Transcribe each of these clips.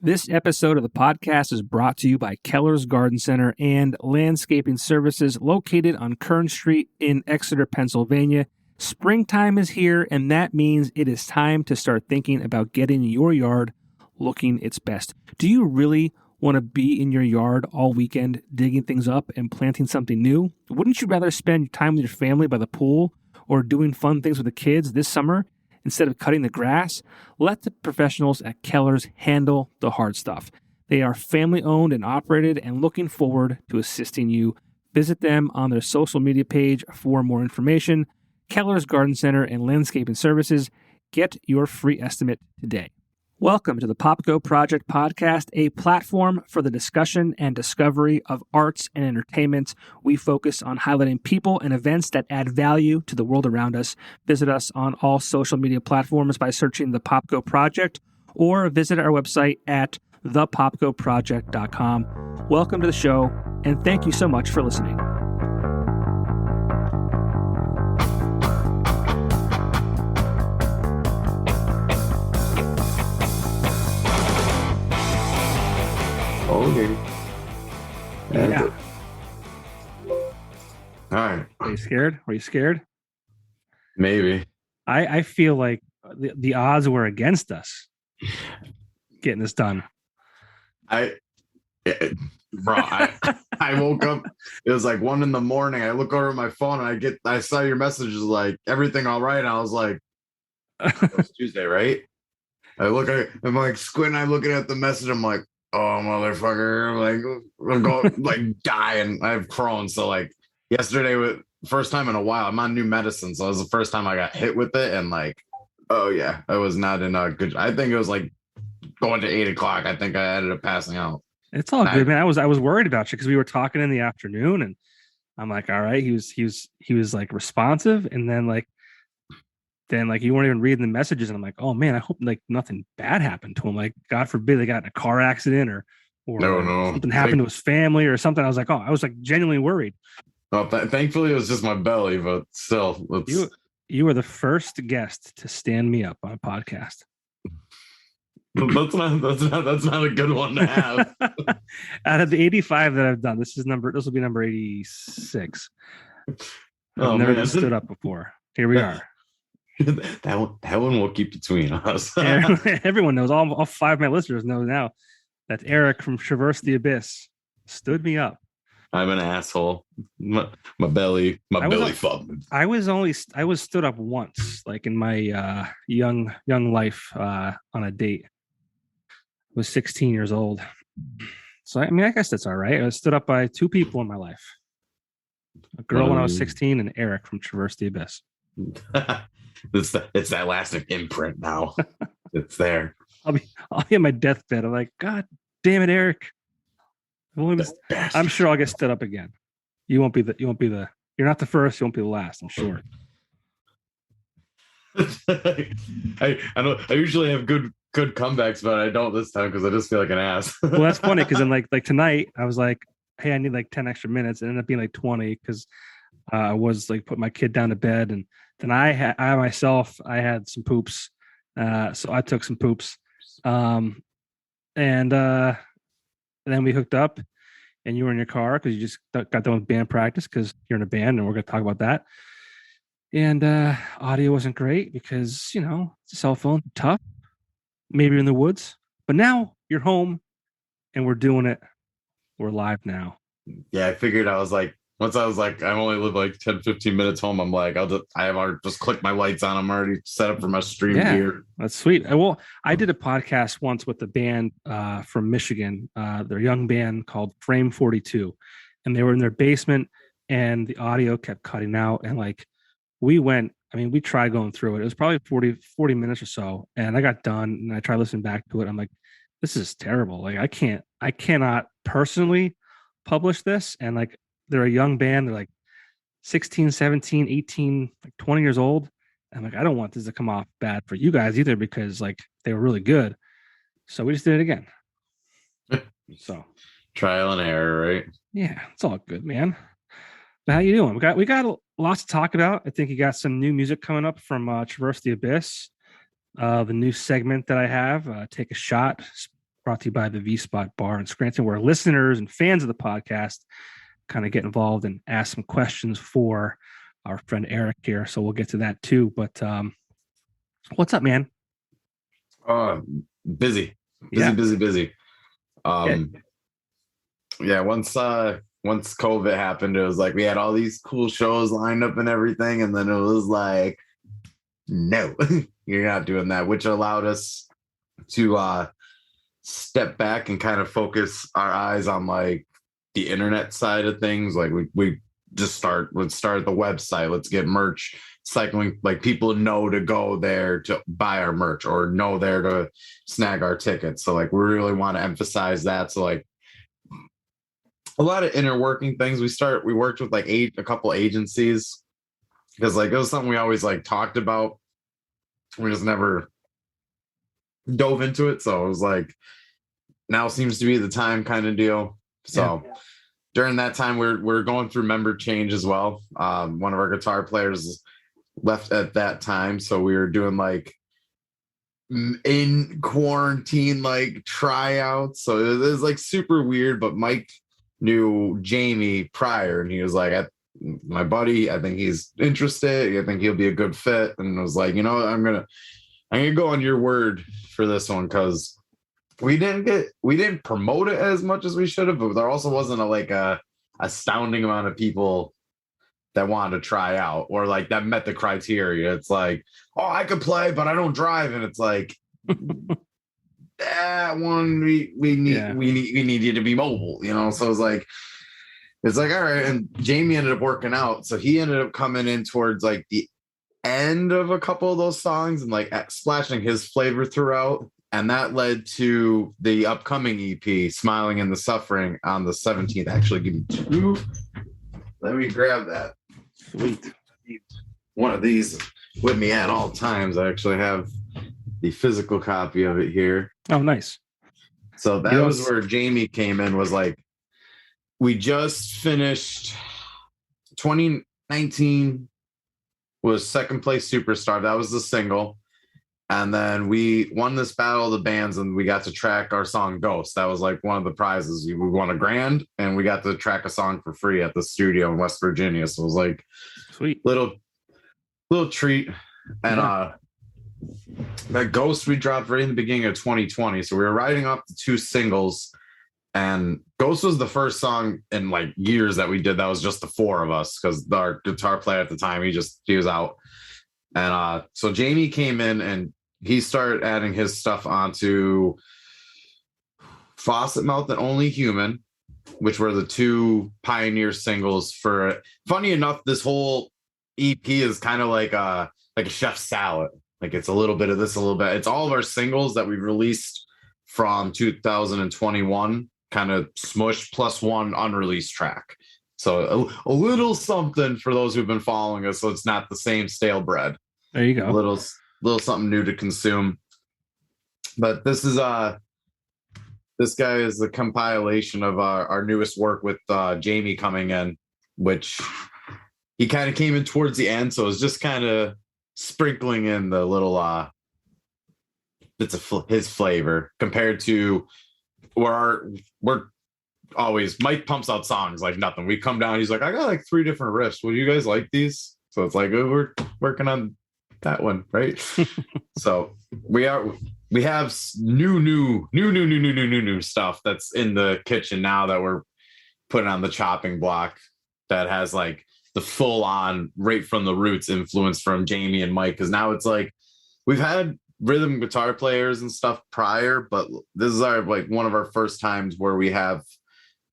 This episode of the podcast is brought to you by Keller's Garden Center and Landscaping Services located on Kern Street in Exeter, Pennsylvania. Springtime is here, and that means it is time to start thinking about getting your yard looking its best. Do you really want to be in your yard all weekend digging things up and planting something new? Wouldn't you rather spend time with your family by the pool or doing fun things with the kids this summer instead of cutting the grass? Let the professionals at Keller's handle the hard stuff. They are family-owned and operated and looking forward to assisting you. Visit them on their social media page for more information. Keller's Garden Center and Landscaping Services. Get your free estimate today. Welcome to the PopGo Project Podcast, a platform for the discussion and discovery of arts and entertainment. We focus on highlighting people and events that add value to the world around us. Visit us on all social media platforms by searching the PopGo Project or visit our website at thepopgoproject.com. Welcome to the show, and thank you so much for listening. Okay. Yeah. All right. Are you scared? Are you scared? Maybe. I feel like the odds were against us getting this done. I woke up. It was like 1 a.m. I look over my phone and I saw your messages like everything all right. And I was like, it's Tuesday, right? I'm like squinting. I'm looking at the message. I'm like, oh motherfucker! I'm going like dying. I have Crohn's, so like yesterday was first time in a while. I'm on new medicine, so it was the first time I got hit with it, and like, oh yeah, I was not in a good. I think it was like going to 8 o'clock. I think I ended up passing out. It's all good, man. I was worried about you because we were talking in the afternoon, and I'm like, all right, he was like responsive, and then you weren't even reading the messages, and I'm like, oh man, I hope like nothing bad happened to him. Like God forbid they got in a car accident or no. something happened to his family or something. I was like genuinely worried. Well, thankfully it was just my belly, but still, you were the first guest to stand me up on a podcast. That's not a good one to have. Out of the 85 that I've done, this will be number 86. I've never been stood up before. Here we are. That one will keep between us. Everyone knows. All 5 of my listeners know now that Eric from Traverse the Abyss stood me up. I'm an asshole. My belly fucked. I was stood up once, like in my young life on a date. I was 16 years old. So I mean, I guess that's all right. I was stood up by 2 people in my life. A girl when I was 16 and Eric from Traverse the Abyss. It's that lasting imprint now. It's there. I'll be on my deathbed. I'm like, God damn it, Eric. I'm sure I'll get stood up again. You're not the first, you won't be the last, I'm sure. I usually have good comebacks, but I don't this time because I just feel like an ass. Well, that's funny because then like tonight I was like, hey, I need like 10 extra minutes. It ended up being like 20 because I was like put my kid down to bed, and then I had some poops, so I took some poops, and then we hooked up, and you were in your car because you just got done with band practice because you're in a band, and we're going to talk about that. And audio wasn't great because it's a cell phone, tough. Maybe you're in the woods, but now you're home, and we're doing it. We're live now. Yeah, I figured once I was like, I only live like 10, 15 minutes home. I'm like, I have already just clicked my lights on. I'm already set up for my stream gear. That's sweet. Well, I did a podcast once with a band from Michigan, their young band called Frame 42. And they were in their basement and the audio kept cutting out. And like we tried going through it. It was probably 40 minutes or so. And I got done and I tried listening back to it. I'm like, this is terrible. Like I cannot personally publish this. And like, they're a young band. They're like 16, 17, 18, like 20 years old. I'm like, I don't want this to come off bad for you guys either because like they were really good. So we just did it again. So trial and error, right? Yeah, it's all good, man. But how you doing? We got lots to talk about. I think you got some new music coming up from Traverse the Abyss. The new segment that I have, Take a Shot, brought to you by the V-Spot Bar in Scranton, where listeners and fans of the podcast kind of get involved and ask some questions for our friend Eric here. So we'll get to that too. But what's up, man? Busy. Yeah, once COVID happened, it was like we had all these cool shows lined up and everything, and then it was like, no, you're not doing that, which allowed us to step back and kind of focus our eyes on like the internet side of things. Like we just let's start the website, let's get merch cycling, like people know to go there to buy our merch or know there to snag our tickets. So like we really want to emphasize that. So like a lot of inner working things. We worked with like a couple agencies because like it was something we always like talked about. We just never dove into it. So it was like, now seems to be the time kind of deal. So during that time, we're going through member change as well. One of our guitar players left at that time. So we were doing like in quarantine, like tryouts. So it was like super weird, but Mike knew Jamie prior and he was like, my buddy, I think he's interested. I think he'll be a good fit. And I was like, I'm gonna go on your word for this one, because we didn't promote it as much as we should have, but there also wasn't a astounding amount of people that wanted to try out or like that met the criteria. It's like, oh, I could play, but I don't drive. And it's like, that one we need you to be mobile, So it's like, all right. And Jamie ended up working out. So he ended up coming in towards like the end of a couple of those songs and like splashing his flavor throughout. And that led to the upcoming EP, Smiling in the Suffering, on the 17th. Actually, give me two. Let me grab that. Sweet. One of these with me at all times. I actually have the physical copy of it here. Oh, nice. So that was where Jamie came in, was like, we just finished 2019 was Second Place Superstar. That was the single. And then we won this battle of the bands and we got to track our song Ghost. That was like one of the prizes. We won a grand and we got to track a song for free at the studio in West Virginia. So it was like sweet little treat. And that Ghost we dropped right in the beginning of 2020. So we were riding off the two singles, and Ghost was the first song in like years that we did that was just the four of us, because our guitar player at the time, he was out. And so Jamie came in and he started adding his stuff onto Faucet Mouth and Only Human, which were the two pioneer singles for it. Funny enough, this whole EP is kind of like a chef's salad. Like it's a little bit of this, a little bit. It's all of our singles that we released from 2021, kind of smushed, plus one unreleased track. So a little something for those who've been following us, so it's not the same stale bread. There you go. A little something new to consume. But this guy is the compilation of our newest work with Jamie coming in, which he kind of came in towards the end, so it's just kind of sprinkling in the little bits of his flavor compared to where we're always, Mike pumps out songs like nothing. We come down, he's like, I got like 3 different riffs. Will you guys like these? So it's like, oh, we're working on that one, right? So we have new stuff that's in the kitchen now that we're putting on the chopping block, that has like the full on right from the roots influence from Jamie and Mike. Because now it's like we've had rhythm guitar players and stuff prior, but this is one of our first times where we have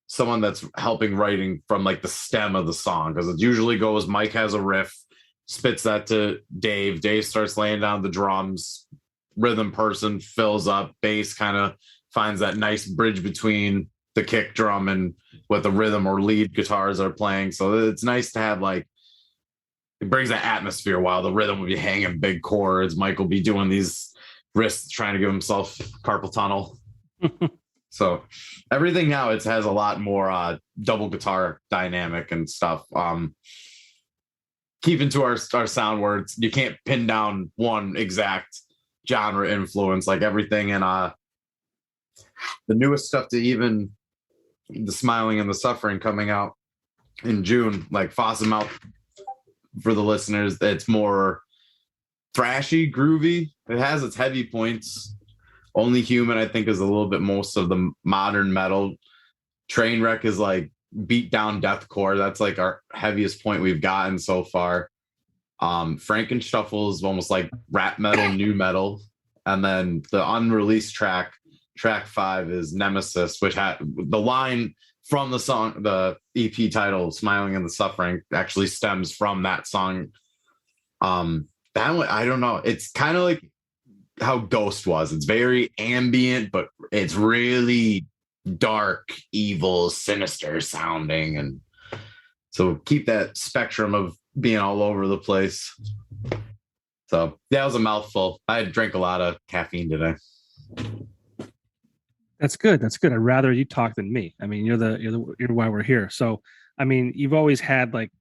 someone that's helping writing from like the stem of the song, because it usually goes, Mike has a riff, spits that to Dave starts laying down the drums, rhythm person fills up, bass kind of finds that nice bridge between the kick drum and what the rhythm or lead guitars are playing. So it's nice to have like, it brings that atmosphere while the rhythm will be hanging big chords. Mike will be doing these wrists trying to give himself carpal tunnel. So everything now has a lot more double guitar dynamic and stuff. Keeping to our sound words, you can't pin down one exact genre influence. Like everything in the newest stuff to even the Smiling and the Suffering coming out in June, like Fossum Out for the listeners, it's more thrashy, groovy. It has its heavy points. Only Human, I think, is a little bit most of the modern metal. Trainwreck is like beat down deathcore. That's like our heaviest point we've gotten so far. Frankenstuffle is almost like rap metal, new metal. And then the unreleased track 5 is Nemesis, which had the line from the song, the EP title, Smiling and the Suffering, actually stems from that song. That one, I don't know. It's kind of like how Ghost was. It's very ambient, but it's really dark, evil, sinister sounding. And so keep that spectrum of being all over the place. So that was a mouthful. I drank a lot of caffeine today. That's good. That's good. I'd rather you talk than me. I mean, you're why we're here. So, I mean, you've always had like,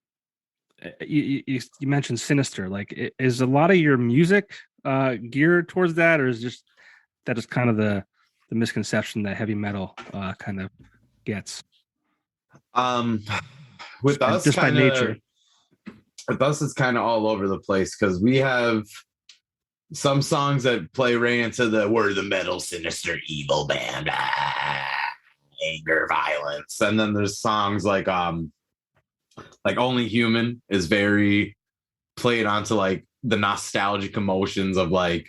you mentioned sinister. Like, is a lot of your music geared towards that, or is just that is kind of the misconception that heavy metal kind of gets? With us, just by nature. With us, it's kind of all over the place because we have some songs that play right into we're the metal, sinister, evil band, anger, violence, and then there's songs like Only Human is very played onto like the nostalgic emotions of like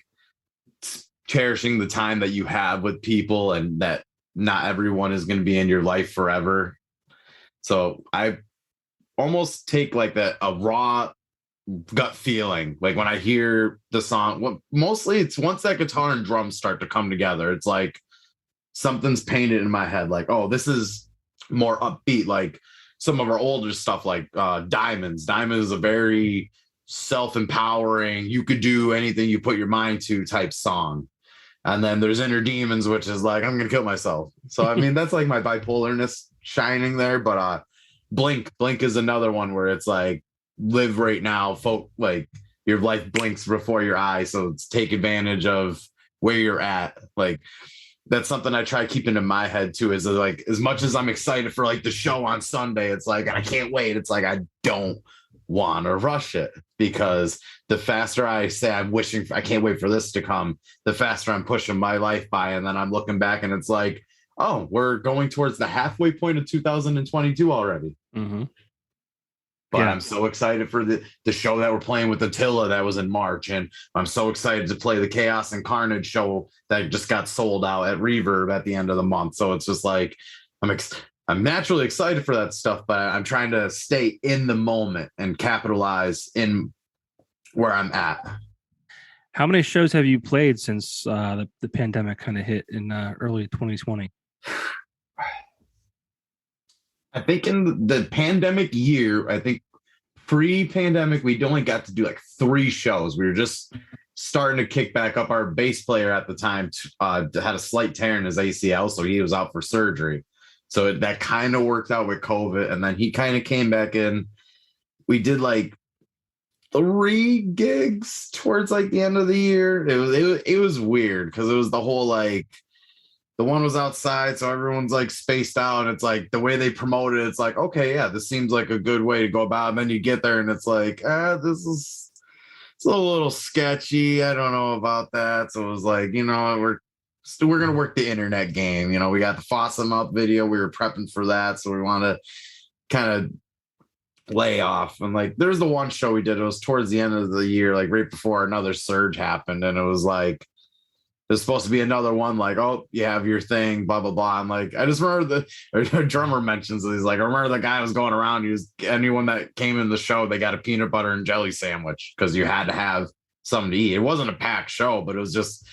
cherishing the time that you have with people and that not everyone is going to be in your life forever. So I almost take like a raw gut feeling. Like when I hear the song, mostly it's once that guitar and drums start to come together, it's like something's painted in my head. Like, oh, this is more upbeat. Like some of our older stuff, like Diamonds. Diamonds is a very self-empowering, you could do anything you put your mind to type song. And then there's Inner Demons, which is like, I'm gonna kill myself. So I mean, that's like my bipolarness shining there. But Blink is another one where it's like, live right now, folk, like your life blinks before your eyes, so it's take advantage of where you're at. Like that's something I try keeping in my head too, is like, as much as I'm excited for like the show on Sunday, it's like I can't wait, it's like I don't want to rush it, because the faster I say I can't wait for this to come, the faster I'm pushing my life by, and then I'm looking back and it's like, oh, we're going towards the halfway point of 2022 already. Mm-hmm. But yeah. I'm so excited for the show that we're playing with Attila that was in March. And I'm so excited to play the Chaos and Carnage show that just got sold out at Reverb at the end of the month. So it's just like, I'm naturally excited for that stuff, but I'm trying to stay in the moment and capitalize in where I'm at. How many shows have you played since the pandemic kind of hit in early 2020? I think in the pandemic year, I think pre-pandemic, we only got to do like 3 shows. We were just starting to kick back up. Our bass player at the time had a slight tear in his ACL, so he was out for surgery. So that kind of worked out with COVID. And then he kind of came back in. We did like 3 gigs towards like the end of the year. It was weird because it was the whole like, the one was outside, so everyone's like spaced out. And it's like the way they promote it, it's like, okay, yeah, this seems like a good way to go about it. And then you get there and it's like, it's a little sketchy. I don't know about that. So it was like, we're gonna work the internet game. We got the Fossum Up video. We were prepping for that, so we want to kind of lay off. And like, there's the one show we did. It was towards the end of the year, like right before another surge happened, and it was like, there's supposed to be another one, like, oh, you have your thing, blah, blah, blah. I'm like, I just remember the drummer mentions it. He's like, I remember the guy was going around. Anyone that came in the show, they got a peanut butter and jelly sandwich because you had to have something to eat. It wasn't a packed show, but it was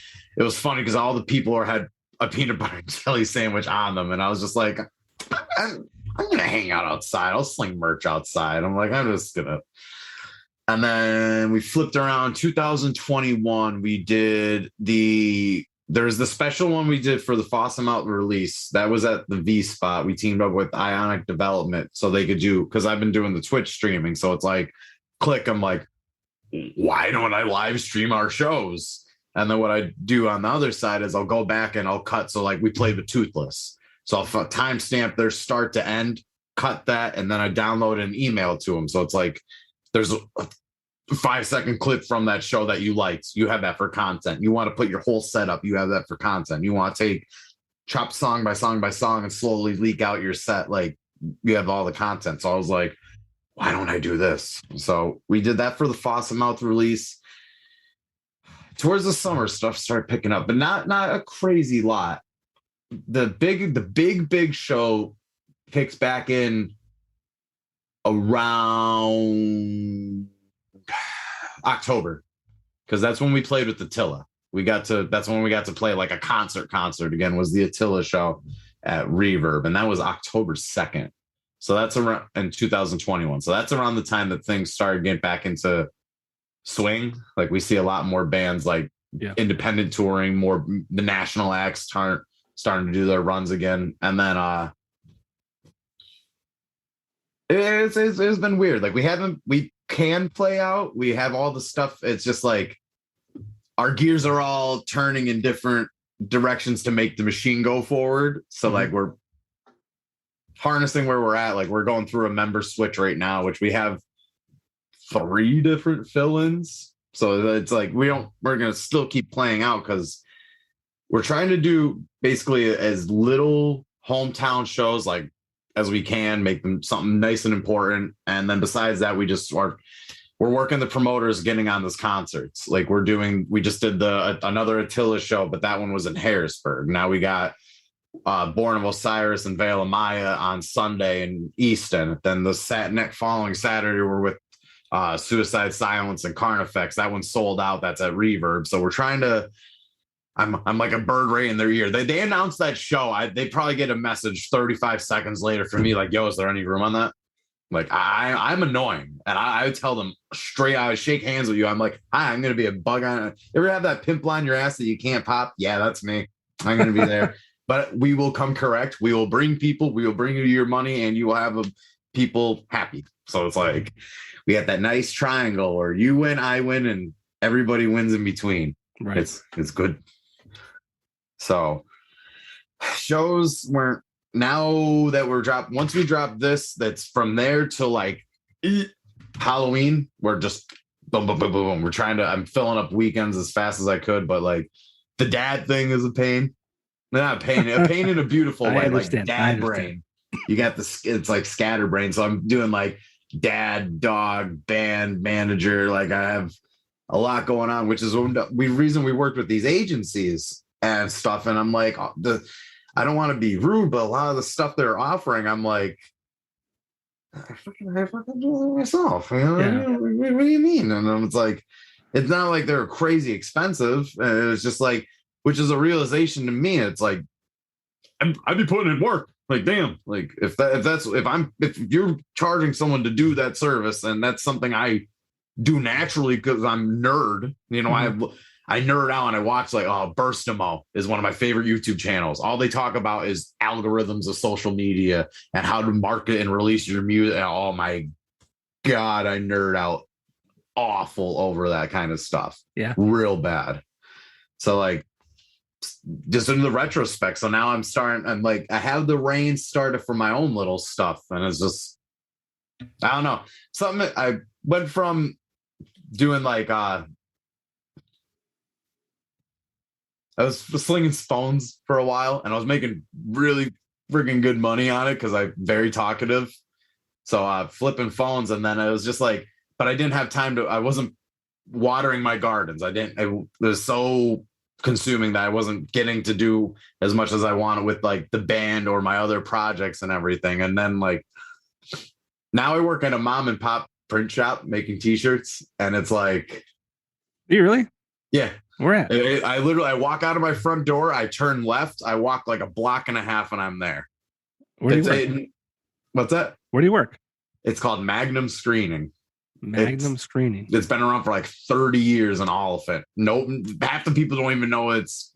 funny because all the people had a peanut butter and jelly sandwich on them. And I was just like, I'm going to hang out outside. I'll sling merch outside. I'm like, I'm just going to. And then we flipped around 2021. We did there's the special one we did for the Fossum Out release. That was at the V spot. We teamed up with Ionic Development so they could do, because I've been doing the Twitch streaming. So it's like, click. I'm like, why don't I live stream our shows? And then what I do on the other side is I'll go back and I'll cut. So like we played with Toothless. So I'll timestamp their start to end, cut that, and then I download an email to them. So it's like there's a 5-second clip from that show that you liked. You have that for content. You want to put your whole setup. You have that for content. You want to take chop song by song by song and slowly leak out your set. Like you have all the content. So I was like, why don't I do this? So we did that for the Fossa Mouth release. Towards the summer, stuff started picking up, but not a crazy lot. The big show kicks back in around October, because that's when we played with Attila. That's when we got to play like a concert again, was the Attila show at Reverb, and that was October 2nd. So that's around in 2021. So that's around the time that things started getting back into swing. Like we see a lot more bands like independent touring, more the national acts starting to do their runs again. And then it's been weird. Like we can play out. We have all the stuff. It's just like our gears are all turning in different directions to make the machine go forward. So like we're harnessing where we're at. Like we're going through a member switch right now, which we have 3 different fill-ins. So it's like we're going to still keep playing out because we're trying to do basically as little hometown shows like as we can, make them something nice and important. And then besides that, we're working the promoters getting on those concerts. Like we just did another Attila show, but that one was in Harrisburg. Now we got Born of Osiris and Veil of Maya on Sunday in Easton. Then the following Saturday, we're with Suicide Silence and Carnifex. That one's sold out. That's at Reverb. So we're trying to. I'm like a bird right in their ear. They announced that show. They probably get a message 35 seconds later from me like, "Yo, is there any room on that?" Like I'm annoying, and I tell them straight. I shake hands with you. I'm like, "Hi, I'm gonna be a bug on it." You ever have that pimple on your ass that you can't pop? Yeah, that's me. I'm gonna be there. But we will come correct. We will bring people. We will bring you your money, and you will have people happy. So it's like we got that nice triangle where you win, I win, and everybody wins in between. Right. It's good. So shows weren't, now that once we drop this, that's from there to like Halloween, we're just boom, boom, boom, boom, boom. I'm filling up weekends as fast as I could, but like the dad thing is a pain. Not a pain in a beautiful way, like dad brain. You got it's like scatterbrain. So I'm doing like dad, dog, band, manager. Like I have a lot going on, which is the reason we worked with these agencies and stuff. And I'm like, I don't want to be rude, but a lot of the stuff they're offering, I'm like, I fucking do it myself. You know? Yeah. What do you mean? And it's like, it's not like they're crazy expensive. And it's just like, which is a realization to me. It's like, I'd be putting in work. Like, damn, like if you're charging someone to do that service, and that's something I do naturally because I'm nerd, you know, I nerd out and I watch like, Burstamo is one of my favorite YouTube channels. All they talk about is algorithms of social media and how to market and release your music. Oh my God, I nerd out awful over that kind of stuff. Yeah. Real bad. So like, just in the retrospect. So now I'm like, I have the reins started for my own little stuff. And it's just, I don't know. Something I went from doing like, I was slinging phones for a while and I was making really freaking good money on it because I'm very talkative. So flipping phones. And then I was just like, but I didn't have time I wasn't watering my gardens. It was so consuming that I wasn't getting to do as much as I wanted with like the band or my other projects and everything. And then like now I work at a mom and pop print shop making t-shirts, and it's like, are you really? Yeah. Where at? I walk out of my front door, I turn left, I walk like a block and a half and I'm there. Where do you work? What's that? Where do you work? It's called Magnum Screening. Screening. It's been around for like 30 years in Oliphant. Half the people don't even know it's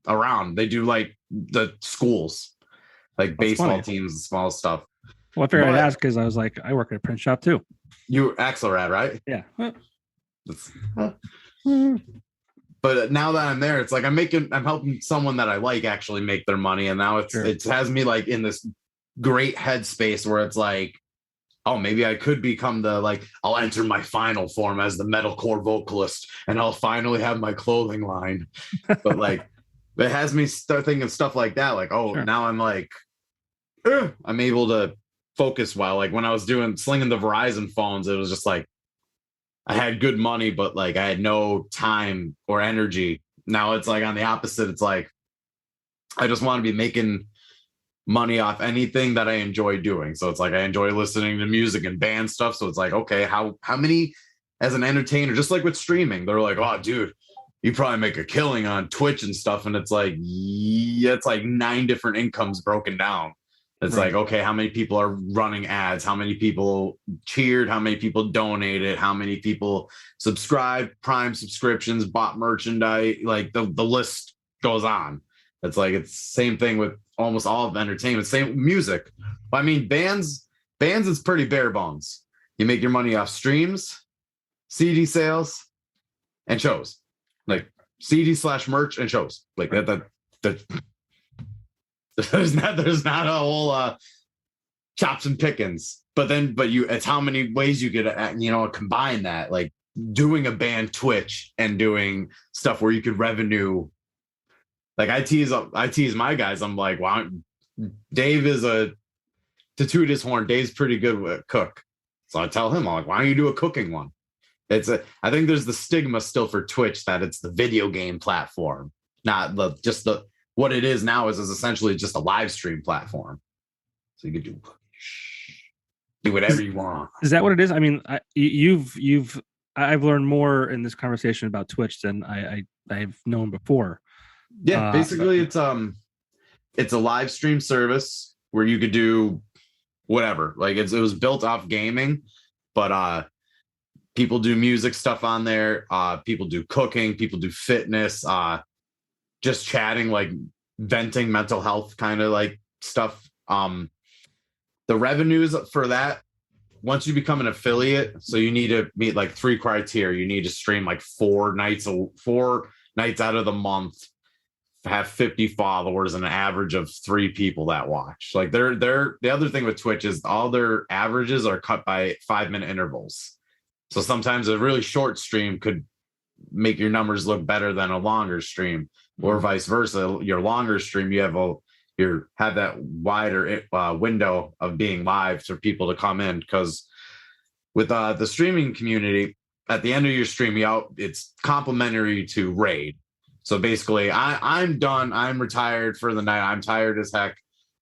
around. They do like the schools, like baseball teams and small stuff. Well, I figured I'd ask because I was like, I work at a print shop too. You Axelrad, right? Yeah. But now that I'm there, it's like I'm helping someone that I like actually make their money. And now it has me like in this great headspace where it's like, oh, maybe I could become I'll enter my final form as the metalcore vocalist and I'll finally have my clothing line. But like, it has me start thinking stuff like that. Like, oh, now I'm like, I'm able to focus well. Like when I was slinging the Verizon phones, it was just like, I had good money, but like I had no time or energy. Now it's like on the opposite. It's like, I just want to be making money off anything that I enjoy doing. So it's like, I enjoy listening to music and band stuff. So it's like, okay, how many as an entertainer, just like with streaming, they're like, oh dude, you probably make a killing on Twitch and stuff. And it's like, yeah, it's like 9 different incomes broken down. It's like, okay, how many people are running ads? How many people cheered? How many people donated? How many people subscribed, Prime subscriptions, bought merchandise? Like the list goes on. It's like, it's same thing with almost all of entertainment, same music. I mean, bands is pretty bare bones. You make your money off streams, CD sales, and shows. Like CD/merch and shows. Like that there's not a whole chops and pickings, but it's how many ways you could combine that, like doing a band Twitch and doing stuff where you could revenue. Like I tease my guys. I'm like, wow, Dave is to toot his horn, Dave's pretty good with cook. So I tell him, I'm like, why don't you do a cooking one? I think there's the stigma still for Twitch that it's the video game platform, not what it is now is essentially just a live stream platform. So you can do whatever you want. Is that what it is? I mean, I've learned more in this conversation about Twitch than I've known before. Yeah, basically it's a live stream service where you could do whatever. Like it was built off gaming, but people do music stuff on there. People do cooking, people do fitness, just chatting, like venting mental health kind of like stuff. The revenues for that, once you become an affiliate, so you need to meet like 3 criteria. You need to stream like 4 nights out of the month, have 50 followers and an average of 3 people that watch. Like the other thing with Twitch is all their averages are cut by 5-minute intervals. So sometimes a really short stream could make your numbers look better than a longer stream, or vice versa. Your longer stream, you have that wider window of being live for people to come in, because with the streaming community, at the end of your stream, it's complimentary to raid. So basically, I'm done. I'm retired for the night. I'm tired as heck.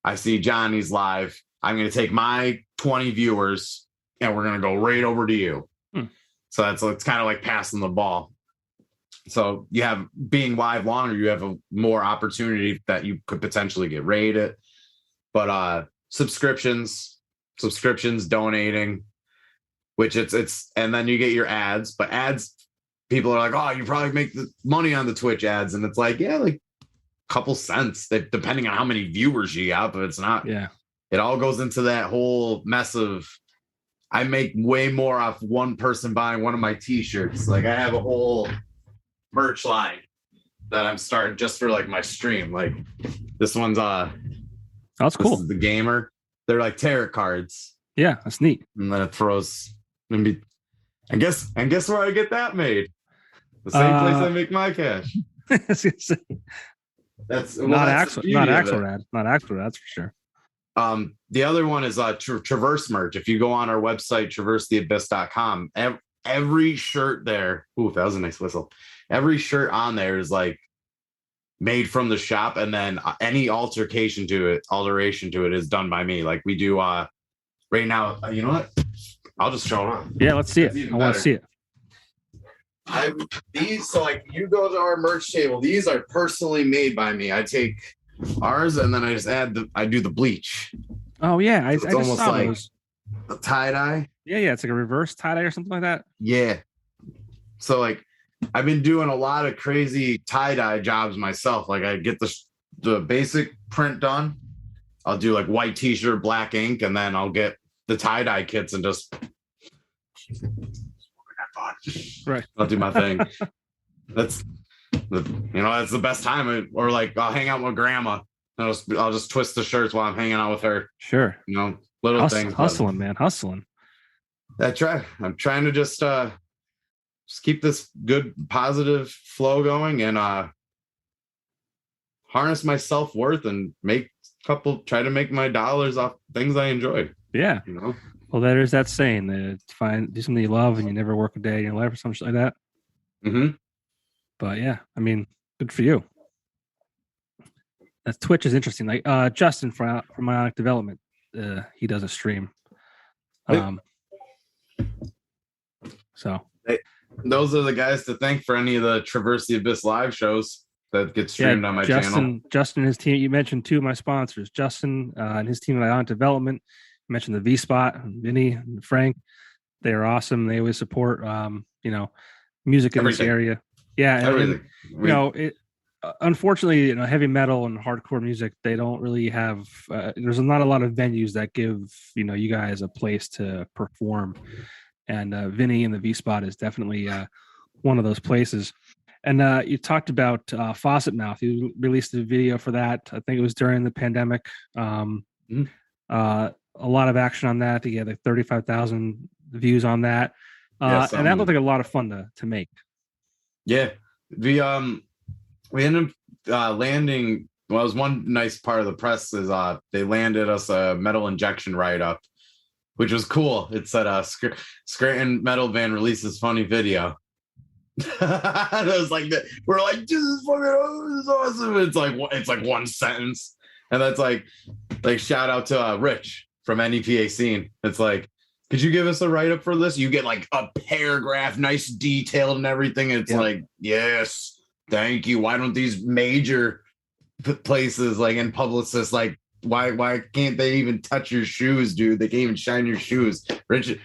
I see Johnny's live. I'm going to take my 20 viewers and we're going to go right over to you. So it's kind of like passing the ball. So you have being live longer, you have a more opportunity that you could potentially get rated. But subscriptions, donating, which it's and then you get your ads. But ads, people are like, oh, you probably make the money on the Twitch ads, and it's like, yeah, like a couple cents, depending on how many viewers you got. But it's not. Yeah, it all goes into that whole mess of. I make way more off one person buying one of my T-shirts. Like I have a whole merch line that I'm starting just for like my stream. Like this one's that's cool. This is the gamer. They're like tarot cards. Yeah, that's neat. And then it throws maybe. And guess where I get that made? The same place I make my cash. That's not Axel. Not Axelrad. Not Axelrad. That's for sure. The other one is Traverse merch. If you go on our website, traversetheabyss.com, every shirt there. Ooh, that was a nice whistle. Every shirt on there is like made from the shop, and then any alteration to it is done by me. Like we do right now. You know what? I'll just show it on. Yeah, let's see it. I want to see it. So like you go to our merch table. These are personally made by me. I take ours and then I just I do the bleach. Oh yeah, so it's almost like those. A tie-dye. Yeah, it's like a reverse tie-dye or something like that. Yeah. So like I've been doing a lot of crazy tie-dye jobs myself. Like I get the basic print done. I'll do like white t-shirt, black ink, and then I'll get the tie-dye kits and just right. I'll do my thing. That's that's the best time. Or like I'll hang out with grandma. I'll just twist the shirts while I'm hanging out with her. Sure. Little things. Hustling, man. Hustling. I'm trying to just keep this good positive flow going and harness my self-worth and try to make my dollars off things I enjoy. Yeah. Well, there's that saying that do something you love and you never work a day in your life or something like that. Mm-hmm. But yeah, I mean, good for you. That Twitch is interesting. Like Justin from Ionic Development, he does a stream. So those are the guys to thank for any of the Traverse the Abyss live shows that get streamed on my channel. Justin and his team. You mentioned two of my sponsors, Justin and his team at Ionic Development. You mentioned the V Spot, Vinny and Frank. They are awesome. They always support music in this area. Yeah, everything. Unfortunately, heavy metal and hardcore music, they don't really have. There's not a lot of venues that give you guys a place to perform, and Vinny and the V Spot is definitely one of those places. And you talked about Faucet Mouth. You released a video for that. I think it was during the pandemic. A lot of action on that. You had like 35,000 views on that, and that looked like a lot of fun to make. Yeah, we ended up landing. Well, it was one nice part of the press is they landed us a metal injection write-up, which was cool. It said Scranton metal band releases funny video. And it was like we're like, this is awesome. It's like one sentence, and that's like shout out to Rich from NEPA Scene. It's like, could you give us a write-up for this? You get like a paragraph, nice detailed and everything. It's like, yes. Thank you. Why don't these major places and publicists why can't they even touch your shoes, dude? They can't even shine your shoes. Rich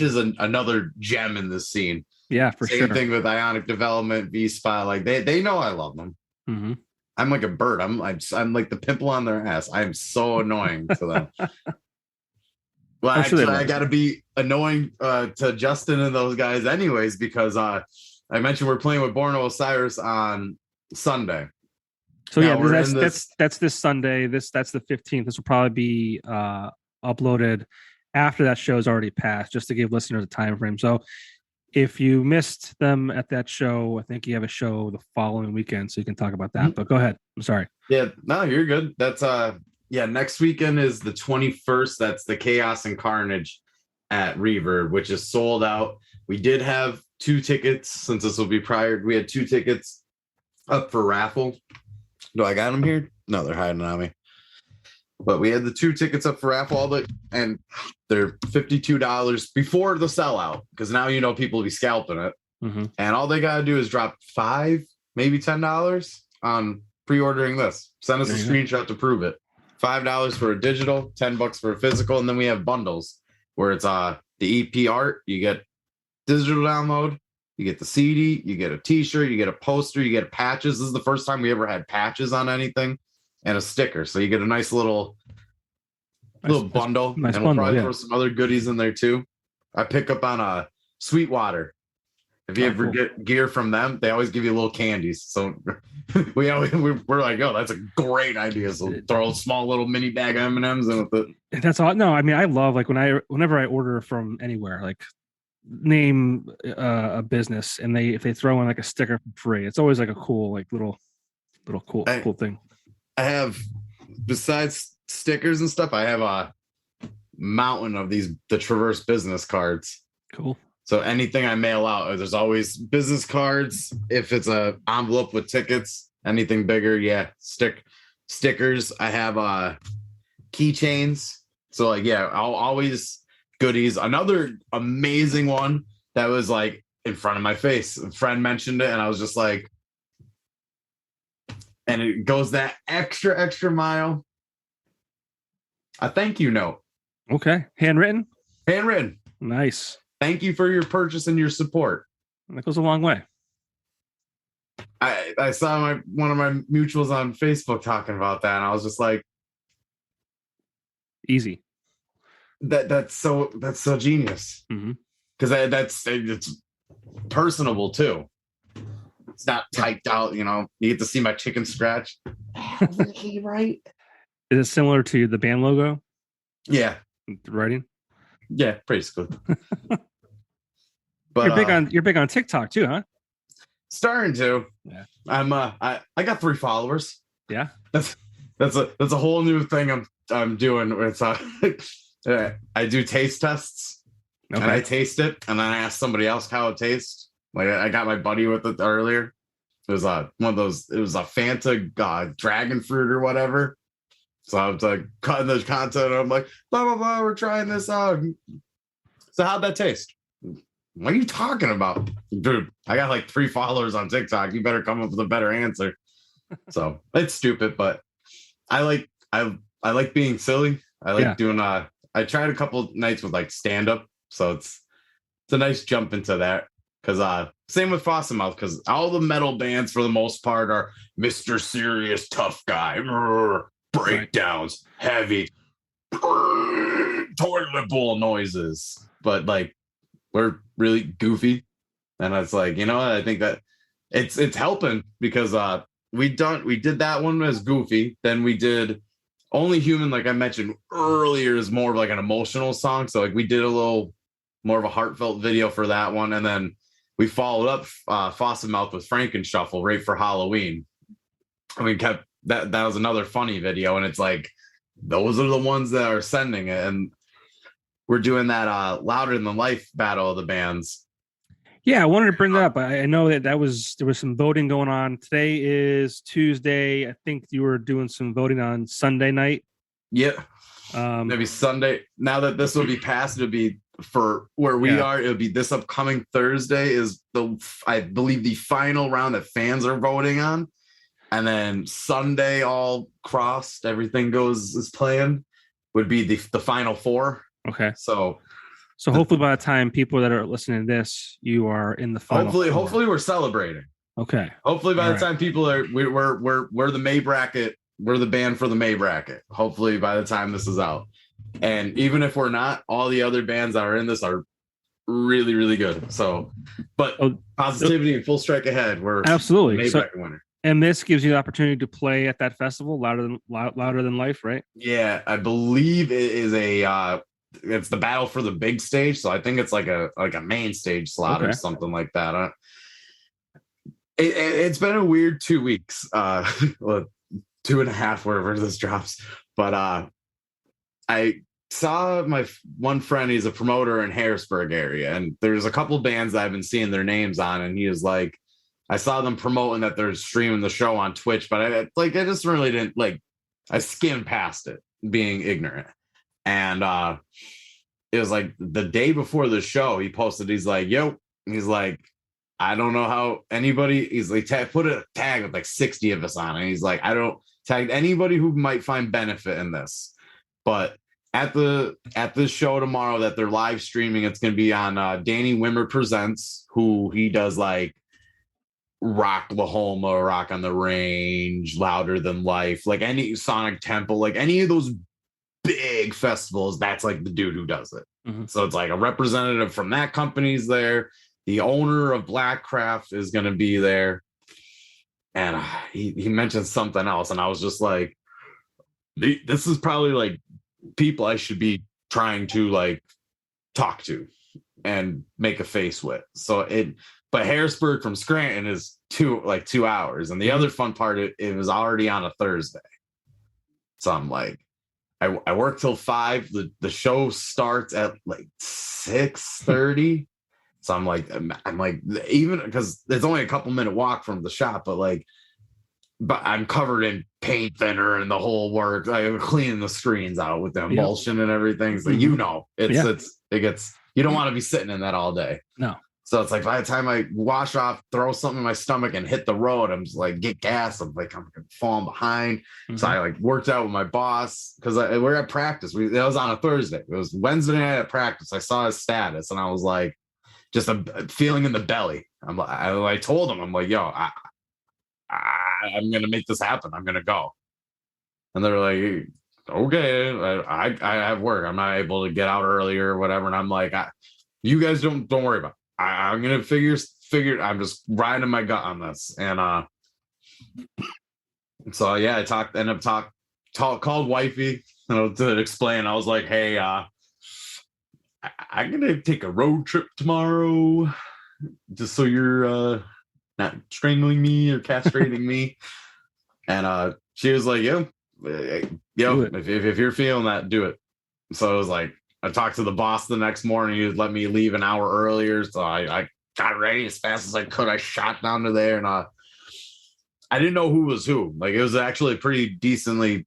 is another gem in this scene. Yeah, for sure. Same thing with Ionic Development, V Spot. They know I love them. Mm-hmm. I'm like a bird. I'm like the pimple on their ass. I'm so annoying to them. Well, I got to be annoying to Justin and those guys anyways because I mentioned we're playing with Born Osiris on Sunday. So now, that's this Sunday. That's the 15th. This will probably be uploaded after that show's already passed, just to give listeners a time frame. So if you missed them at that show, I think you have a show the following weekend, so you can talk about that. But go ahead. I'm sorry. Yeah, no, you're good. That's next weekend is the 21st. That's the Chaos and Carnage at Reverb, which is sold out. We did have 2 tickets since this will be prior. We had 2 tickets up for raffle. Do I got them here? No, they're hiding on me. But we had the 2 tickets up for raffle, and they're $52 before the sellout because now people will be scalping it. Mm-hmm. And all they got to do is drop $5, maybe $10 on pre-ordering this. Send us a screenshot to prove it. $5 for a digital, $10 for a physical, and then we have bundles where it's the EP art. You get digital download, you get the CD, you get a t-shirt, you get a poster, you get patches. This is the first time we ever had patches on anything, and a sticker. So you get a nice little bundle. Nice and we'll probably throw some other goodies in there too. I pick up on Sweetwater. If you ever get gear from them, they always give you little candies. So we're like, oh, that's a great idea. So throw a small little mini bag of M&Ms in with it. That's all. No, I mean, I love whenever I order from anywhere, name a business, and if they throw in a sticker for free, it's always a cool little cool thing. I have, besides stickers and stuff, I have a mountain of the Traverse business cards. Cool. So anything I mail out, there's always business cards. If it's a envelope with tickets, anything bigger, stickers. I have keychains. So I'll always goodies. Another amazing one that was in front of my face. A friend mentioned it, and I was just like, and it goes that extra mile. A thank you note. Okay, handwritten. Nice. Thank you for your purchase and your support. That goes a long way. I saw one of my mutuals on Facebook talking about that, and I was just like, easy. That's so genius. Mm-hmm. Because it's personable too. It's not typed out, you get to see my chicken scratch. Right? Is it similar to the band logo? Yeah. The writing? Yeah, basically. But you're big on TikTok too, huh? Starting to. Yeah. I got 3 followers. Yeah. That's a whole new thing I'm doing with I do taste tests. Okay. And I taste it and then I ask somebody else how it tastes. Like I got my buddy with it earlier. It was one of those, it was a Fanta dragon fruit or whatever. So I was like cutting the content and I'm like, blah blah blah, we're trying this out. So how'd that taste? What are you talking about? Dude, I got like 3 followers on TikTok. You better come up with a better answer. So it's stupid, but I like being silly. I like doing I tried a couple nights with like stand-up. So it's a nice jump into that. Cause same with Fawcett Mouth, because all the metal bands for the most part are Mr. Serious Tough Guy, breakdowns, heavy toilet bowl noises. But like we're really goofy. And it's like, I think that it's helping because we did that one as goofy. Then we did Only Human, like I mentioned earlier, is more of like an emotional song. So like we did a little more of a heartfelt video for that one. And then we followed up Fawcett Mouth with Frankenshuffle right for Halloween. And we kept that was another funny video. And it's like, those are the ones that are sending it. And we're doing that Louder Than Life battle of the bands. Yeah, I wanted to bring that up. I know that there was some voting going on. Today is Tuesday. I think you were doing some voting on Sunday night. Yeah. Maybe Sunday. Now that this will be passed, it'll be for where we are. It'll be this upcoming Thursday is I believe the final round that fans are voting on. And then Sunday, all crossed, everything goes as planned, would be the final 4. Okay. So hopefully by the time people that are listening to this, you are in the final. Hopefully we're celebrating. Okay. Hopefully by the time people are, we're the May bracket. We're the band for the May bracket. Hopefully by the time this is out. And even if we're not, all the other bands that are in this are really, really good. So, but positivity and full strike ahead. We're absolutely May bracket winner. And this gives you the opportunity to play at that festival, Louder Than Life, right? Yeah, I believe it is it's the battle for the big stage. So I think it's like a main stage slot or something like that. It's been a weird 2 weeks, 2.5, wherever this drops. But I saw my one friend, he's a promoter in Harrisburg area, and there's a couple bands that I've been seeing their names on, and he was like, I saw them promoting that they're streaming the show on Twitch, but I just really didn't I skimmed past it, being ignorant. And it was like the day before the show, he posted, he's like, yo, he's like, I don't know how anybody, he's like, put a tag with like 60 of us on it. And he's like, I don't tag anybody who might find benefit in this. But at this show tomorrow that they're live streaming, it's going to be on Danny Wimmer Presents, who he does like Rock Lahoma, Rock on the Range, Louder Than Life, like any Sonic Temple, like any of those big festivals, that's like the dude who does it. Mm-hmm. So it's like a representative from that company's there. The owner of Blackcraft is going to be there. And he mentioned something else. And I was just like, this is probably like people I should be trying to like talk to and make a face with. But Harrisburg from Scranton is 2 hours. And the other fun part, it was already on a Thursday. So I'm like, I work till 5. The show starts at like 6:30. So I'm like, even because it's only a couple minute walk from the shop, but I'm covered in paint thinner and the whole work. I'm cleaning the screens out with the emulsion and everything. So it gets, you don't want to be sitting in that all day. No. So it's like by the time I wash off, throw something in my stomach and hit the road, I'm just like, get gas. I'm falling behind. Mm-hmm. So I worked out with my boss because we're at practice. It was on a Thursday. It was Wednesday night at practice. I saw his status and I was like, just a feeling in the belly. I told him, I'm like, yo, I'm going to make this happen. I'm going to go. And they're like, okay, I have work. I'm not able to get out earlier or whatever. And I'm like, you guys don't worry about it. I'm going to figure figured I'm just riding my gut on this. And so yeah, called wifey, to explain. I was like, hey, I'm gonna take a road trip tomorrow, just so you're not strangling me or castrating me. And she was like, if you're feeling that, do it. So I was like, I talked to the boss the next morning. He would let me leave an hour earlier, so I got ready as fast as I could. I shot down to there, and I didn't know who was who. Like, it was actually a pretty decently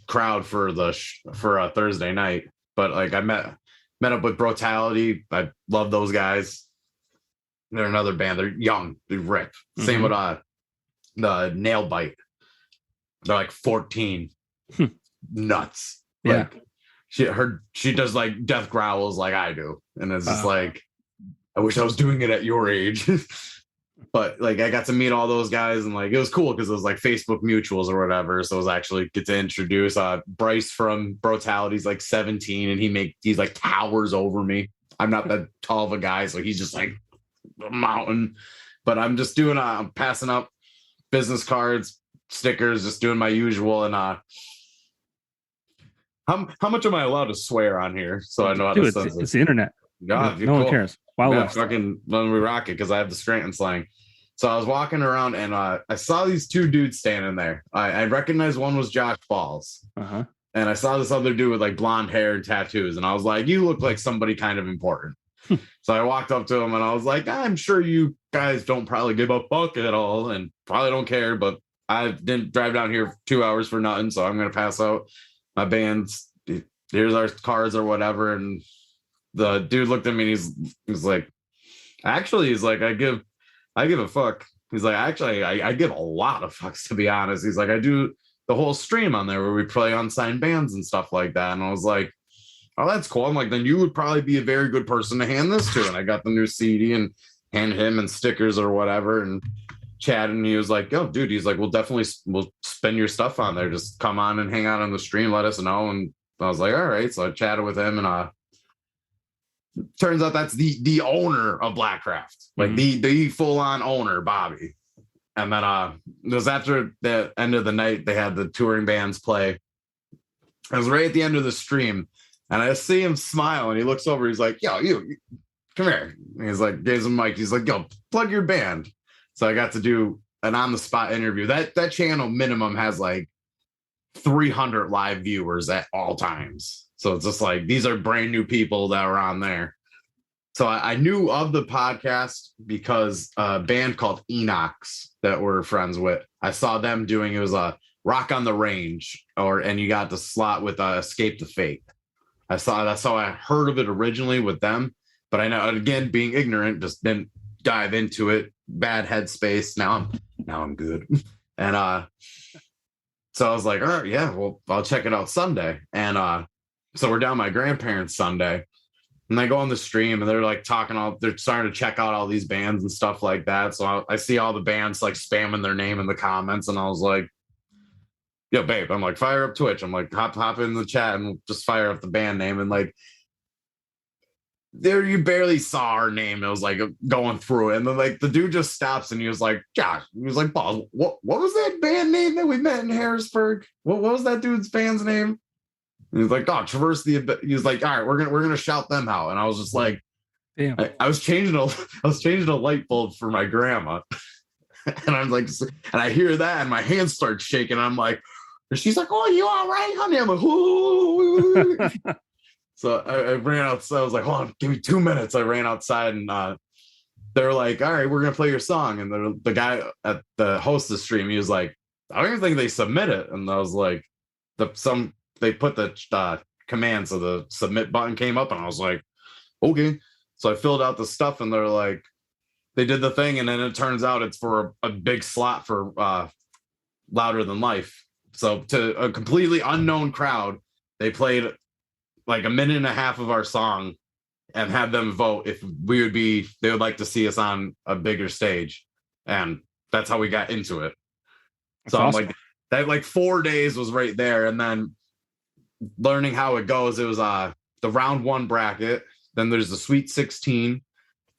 crowd for a Thursday night. But like, I met up with Brutality. I love those guys. They're another band. They're young. They rip. Mm-hmm. Same with the Nail Bite. They're like 14. Nuts. Yeah. Like, she does like death growls like I do. And it's just like, I wish I was doing it at your age. But like, I got to meet all those guys, and like, it was cool because it was like Facebook mutuals or whatever. So it was actually get to introduce Bryce from Brutality's like 17, and he's like towers over me. I'm not that tall of a guy, so he's just like a mountain. But I'm just doing I'm passing up business cards, stickers, just doing my usual. And how much am I allowed to swear on here? So I know how to censor. It's the internet. God, no one cares. Wild West. Fucking when we rock it, because I have the Scranton slang. So I was walking around, and I saw these two dudes standing there. I recognized one was Josh Balls. Uh-huh. And I saw this other dude with like blonde hair and tattoos. And I was like, you look like somebody kind of important. So I walked up to him, and I was like, I'm sure you guys don't probably give a fuck at all and probably don't care, but I didn't drive down here 2 hours for nothing. So I'm going to pass out my bands. Here's our cards or whatever. And the dude looked at me, and he's like, actually, he's like, I give a fuck. He's like, actually, I give a lot of fucks, to be honest. He's like, I do the whole stream on there where we play unsigned bands and stuff like that. And I was like, oh, that's cool. I'm like, then you would probably be a very good person to hand this to. And I got the new CD and handed him and stickers or whatever, and chatted. And he was like, oh, dude, he's like, we'll spin your stuff on there. Just come on and hang out on the stream. Let us know. And I was like, all right. So I chatted with him, and turns out that's the owner of Blackcraft, like the full-on owner, Bobby. And then it was after the end of the night, they had the touring bands play. It was right at the end of the stream, and I see him smile, and he looks over, he's like, yo, you come here. And he's like, gives him a mic, he's like, yo, plug your band. So I got to do an on-the-spot interview. That channel minimum has like 300 live viewers at all times. So it's just like, these are brand new people that were on there. So I knew of the podcast because a band called Ionic that we're friends with, I saw them doing, it was a Rock on the Range, and you got the slot with Escape the Fate. That's how I heard of it originally with them. But I know, again, being ignorant, just didn't dive into it. Bad headspace. Now I'm good. And so I was like, all right, yeah, well, I'll check it out Sunday. And so we're down at my grandparents' Sunday, and I go on the stream, and they're like they're starting to check out all these bands and stuff like that. So I see all the bands like spamming their name in the comments, and I was like, yo, babe, I'm like, fire up Twitch. I'm like, hop in the chat and just fire up the band name. And like, there, you barely saw our name. It was like going through it. And then like the dude just stops, and he was like, Josh, he was like, Balls, what was that band name that we met in Harrisburg? What was that dude's band's name? And he was like, oh, Traverse the. He was like, all right, we're gonna shout them out. And I was just like, damn. I was changing a light bulb for my grandma. And I'm like, and I hear that, and my hands start shaking. And I'm like, and she's like, oh, you all right, honey? I'm like, ooh. So I ran outside. I was like, hold on, give me 2 minutes. I ran outside, and they're like, all right, we're going to play your song. And the guy at the host of the stream, he was like, I don't even think they submit it. And I was like, they put the command, so the submit button came up, and I was like, okay. So I filled out the stuff, and they're like, they did the thing, and then it turns out it's for a big slot for Louder Than Life. So to a completely unknown crowd, they played like a minute and a half of our song and had them vote if they would like to see us on a bigger stage. And that's how we got into it. That's awesome. I'm like, that like 4 days was right there. And then learning how it goes, it was the round one bracket. Then there's the Sweet 16.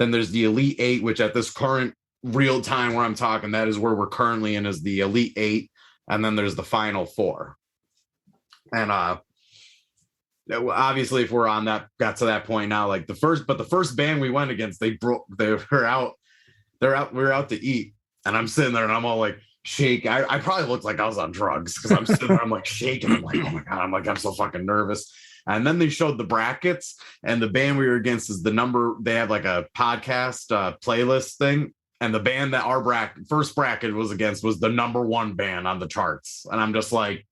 Then there's the Elite Eight, which at this current real time where I'm talking, that is where we're currently in, is the Elite Eight. And then there's the Final Four. And obviously, if we're on that, got to that point now, like the first band we went against, we were out to eat. And I'm sitting there and I'm all like shaking. I probably looked like I was on drugs because I'm sitting there, I'm like shaking. I'm like, oh my God, I'm so fucking nervous. And then they showed the brackets, and the band we were against is the number. They have like a podcast playlist thing, and the band that our first bracket was against was the number one band on the charts. And I'm just like,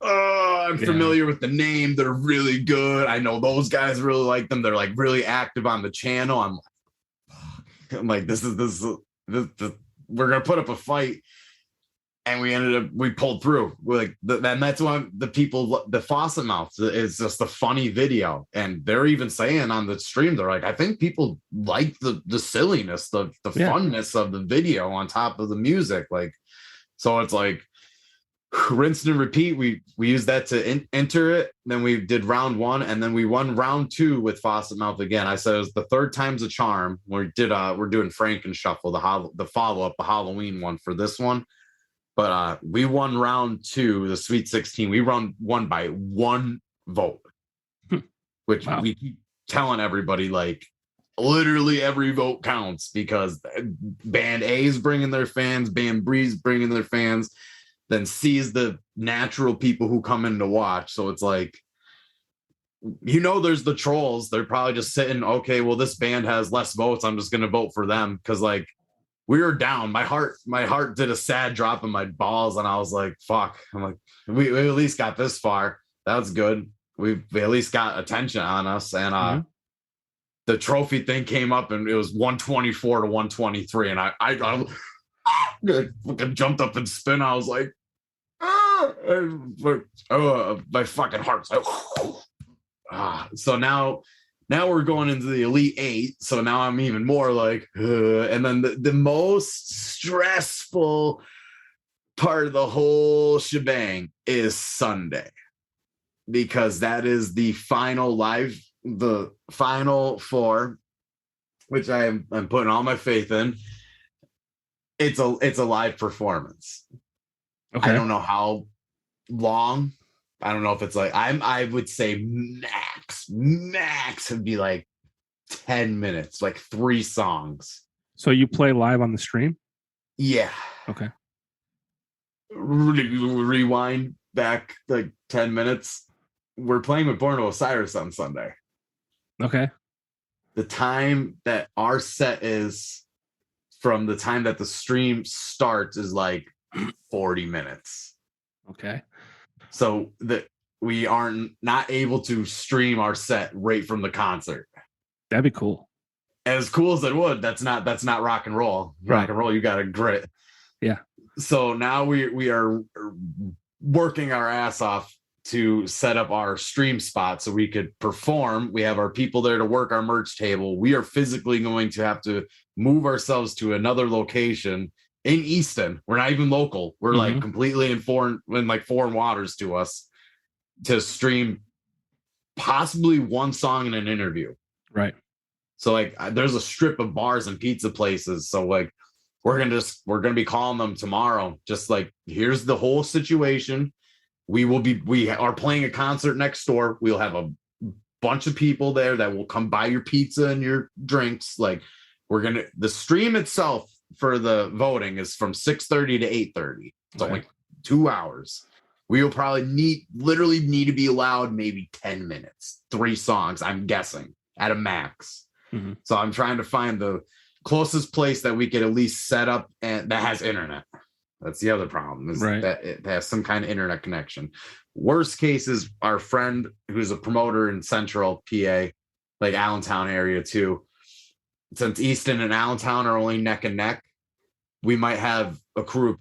oh, I'm familiar with the name. They're really good. I know those guys really like them. They're like really active on the channel. I'm like, this is we're gonna put up a fight. And we pulled through. And that's why the faucet mouth is just a funny video. And they're even saying on the stream, they're like, I think people like the silliness, the funness of the video on top of the music. Like, so it's like rinse and repeat. We used that to enter it. Then we did round one, and then we won round two with faucet mouth again. I said it was the third time's a charm. We're doing Franken Shuffle, the follow-up, the Halloween one for this one. But we won round two, the Sweet 16. We won by one vote, which we keep telling everybody, like, literally every vote counts, because band A is bringing their fans, band B is bringing their fans, then C is the natural people who come in to watch. So it's like, there's the trolls. They're probably just sitting, okay, well, this band has less votes, I'm just going to vote for them, because, like, we were down. My heart did a sad drop in my balls, and I was like, fuck. I'm like, we at least got this far. That's good. We at least got attention on us. And the trophy thing came up, and it was 124 to 123. And I jumped up and spin. I was like, my fucking heart's like, so now we're going into the Elite Eight. So now I'm even more like, and then the most stressful part of the whole shebang is Sunday, because that is the final four, which I'm putting all my faith in. It's a live performance. Okay. I don't know how long. I don't know if it's like, I would say max would be like 10 minutes, like 3 songs. So you play live on the stream? Yeah. Okay. Rewind back like 10 minutes. We're playing with Born to Osiris on Sunday. Okay. The time that our set is from the time that the stream starts is like 40 minutes. Okay. So that we are not able to stream our set right from the concert. That'd be cool. As cool as it would, that's not rock and roll. Rock and roll, you got to grit. Yeah. So now we are working our ass off to set up our stream spot so we could perform. We have our people there to work our merch table. We are physically going to have to move ourselves to another location in Easton. We're not even local. We're like completely in foreign waters to us, to stream possibly one song in an interview. Right. So like there's a strip of bars and pizza places. So like we're gonna be calling them tomorrow. Just like, here's the whole situation. We are playing a concert next door. We'll have a bunch of people there that will come buy your pizza and your drinks. Like the stream itself for the voting is from 6:30 to 8:30. It's only 2 hours. We will probably literally need to be allowed maybe 10 minutes, 3 songs, I'm guessing, at a max. Mm-hmm. So I'm trying to find the closest place that we could at least set up and that has internet. That's the other problem, is that it has some kind of internet connection. Worst case is our friend who's a promoter in Central PA, like Allentown area too. Since Easton and Allentown are only neck and neck, we might have a crew.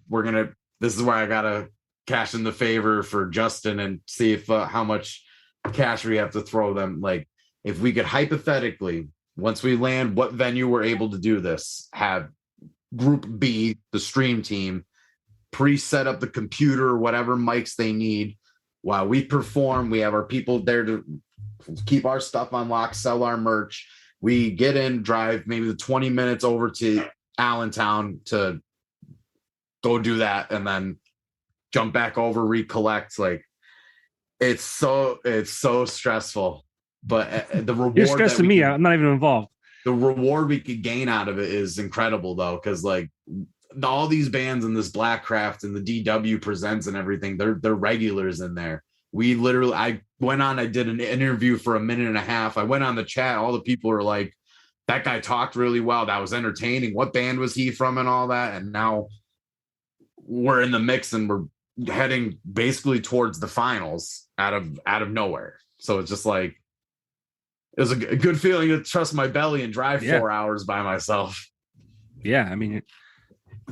This is where I gotta cash in the favor for Justin and see if how much cash we have to throw them. Like, if we could hypothetically, once we land what venue we're able to do this, have Group B, the stream team, pre-set up the computer or whatever mics they need while we perform. We have our people there to keep our stuff on lock, sell our merch. We get in, drive maybe the 20 minutes over to Allentown to go do that, and then jump back over, recollect. Like it's so stressful, but the You're reward stressing me out. I'm not even involved. the reward we could gain out of it is incredible, though, because like all these bands in this Blackcraft and the DW presents and everything, they're regulars in there. We literally, I went on, I did an interview for a minute and a half. I went on the chat. All the people are like, that guy talked really well. That was entertaining. What band was he from and all that? And now we're in the mix and we're heading basically towards the finals out of nowhere. So it's just like, it was a good feeling to trust my belly and drive 4 hours by myself. Yeah. I mean,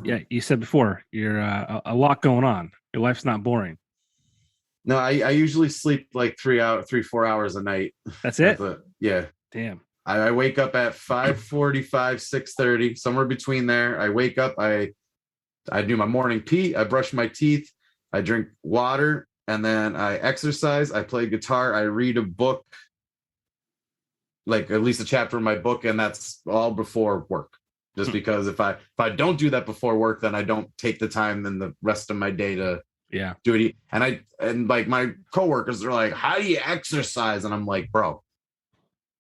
yeah, you said before, you're a lot going on. Your life's not boring. No, I usually sleep like 4 hours a night. That's it? Yeah. Damn. I wake up at 5:45, 6:30, somewhere between there. I wake up, I do my morning pee, I brush my teeth, I drink water, and then I exercise, I play guitar, I read a book, like at least a chapter of my book, and that's all before work. Just because if I don't do that before work, then I don't take the time in the rest of my day to do it. And like my coworkers are like, how do you exercise? And I'm like, bro,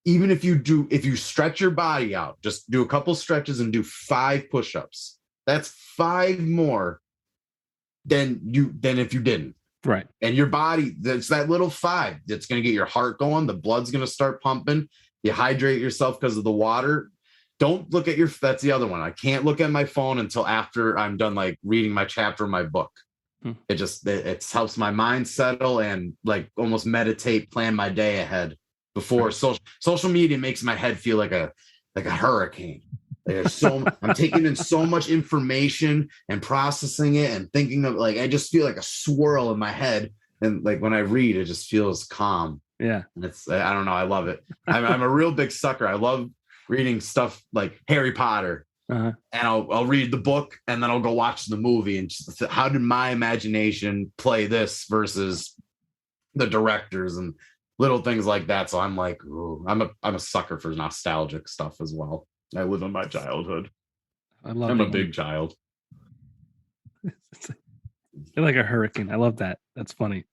even if you stretch your body out, just do a couple stretches and do 5 push-ups. That's 5 more than if you didn't. Right. And your body, that's that little 5 that's going to get your heart going. The blood's going to start pumping. You hydrate yourself because of the water. Don't look at that's the other one. I can't look at my phone until after I'm done like reading my chapter of my book. It helps my mind settle and like almost meditate, plan my day ahead before social media makes my head feel like a hurricane. Like I'm taking in so much information and processing it and thinking of like, I just feel like a swirl in my head. And like when I read, it just feels calm. Yeah. And I don't know. I love it. I'm a real big sucker. I love reading stuff like Harry Potter, and I'll read the book and then I'll go watch the movie and just, how did my imagination play this versus the directors and little things like that. So I'm like, ooh, I'm a sucker for nostalgic stuff as well. I live in my childhood. I'm a big child. You're like a hurricane. I love that. That's funny.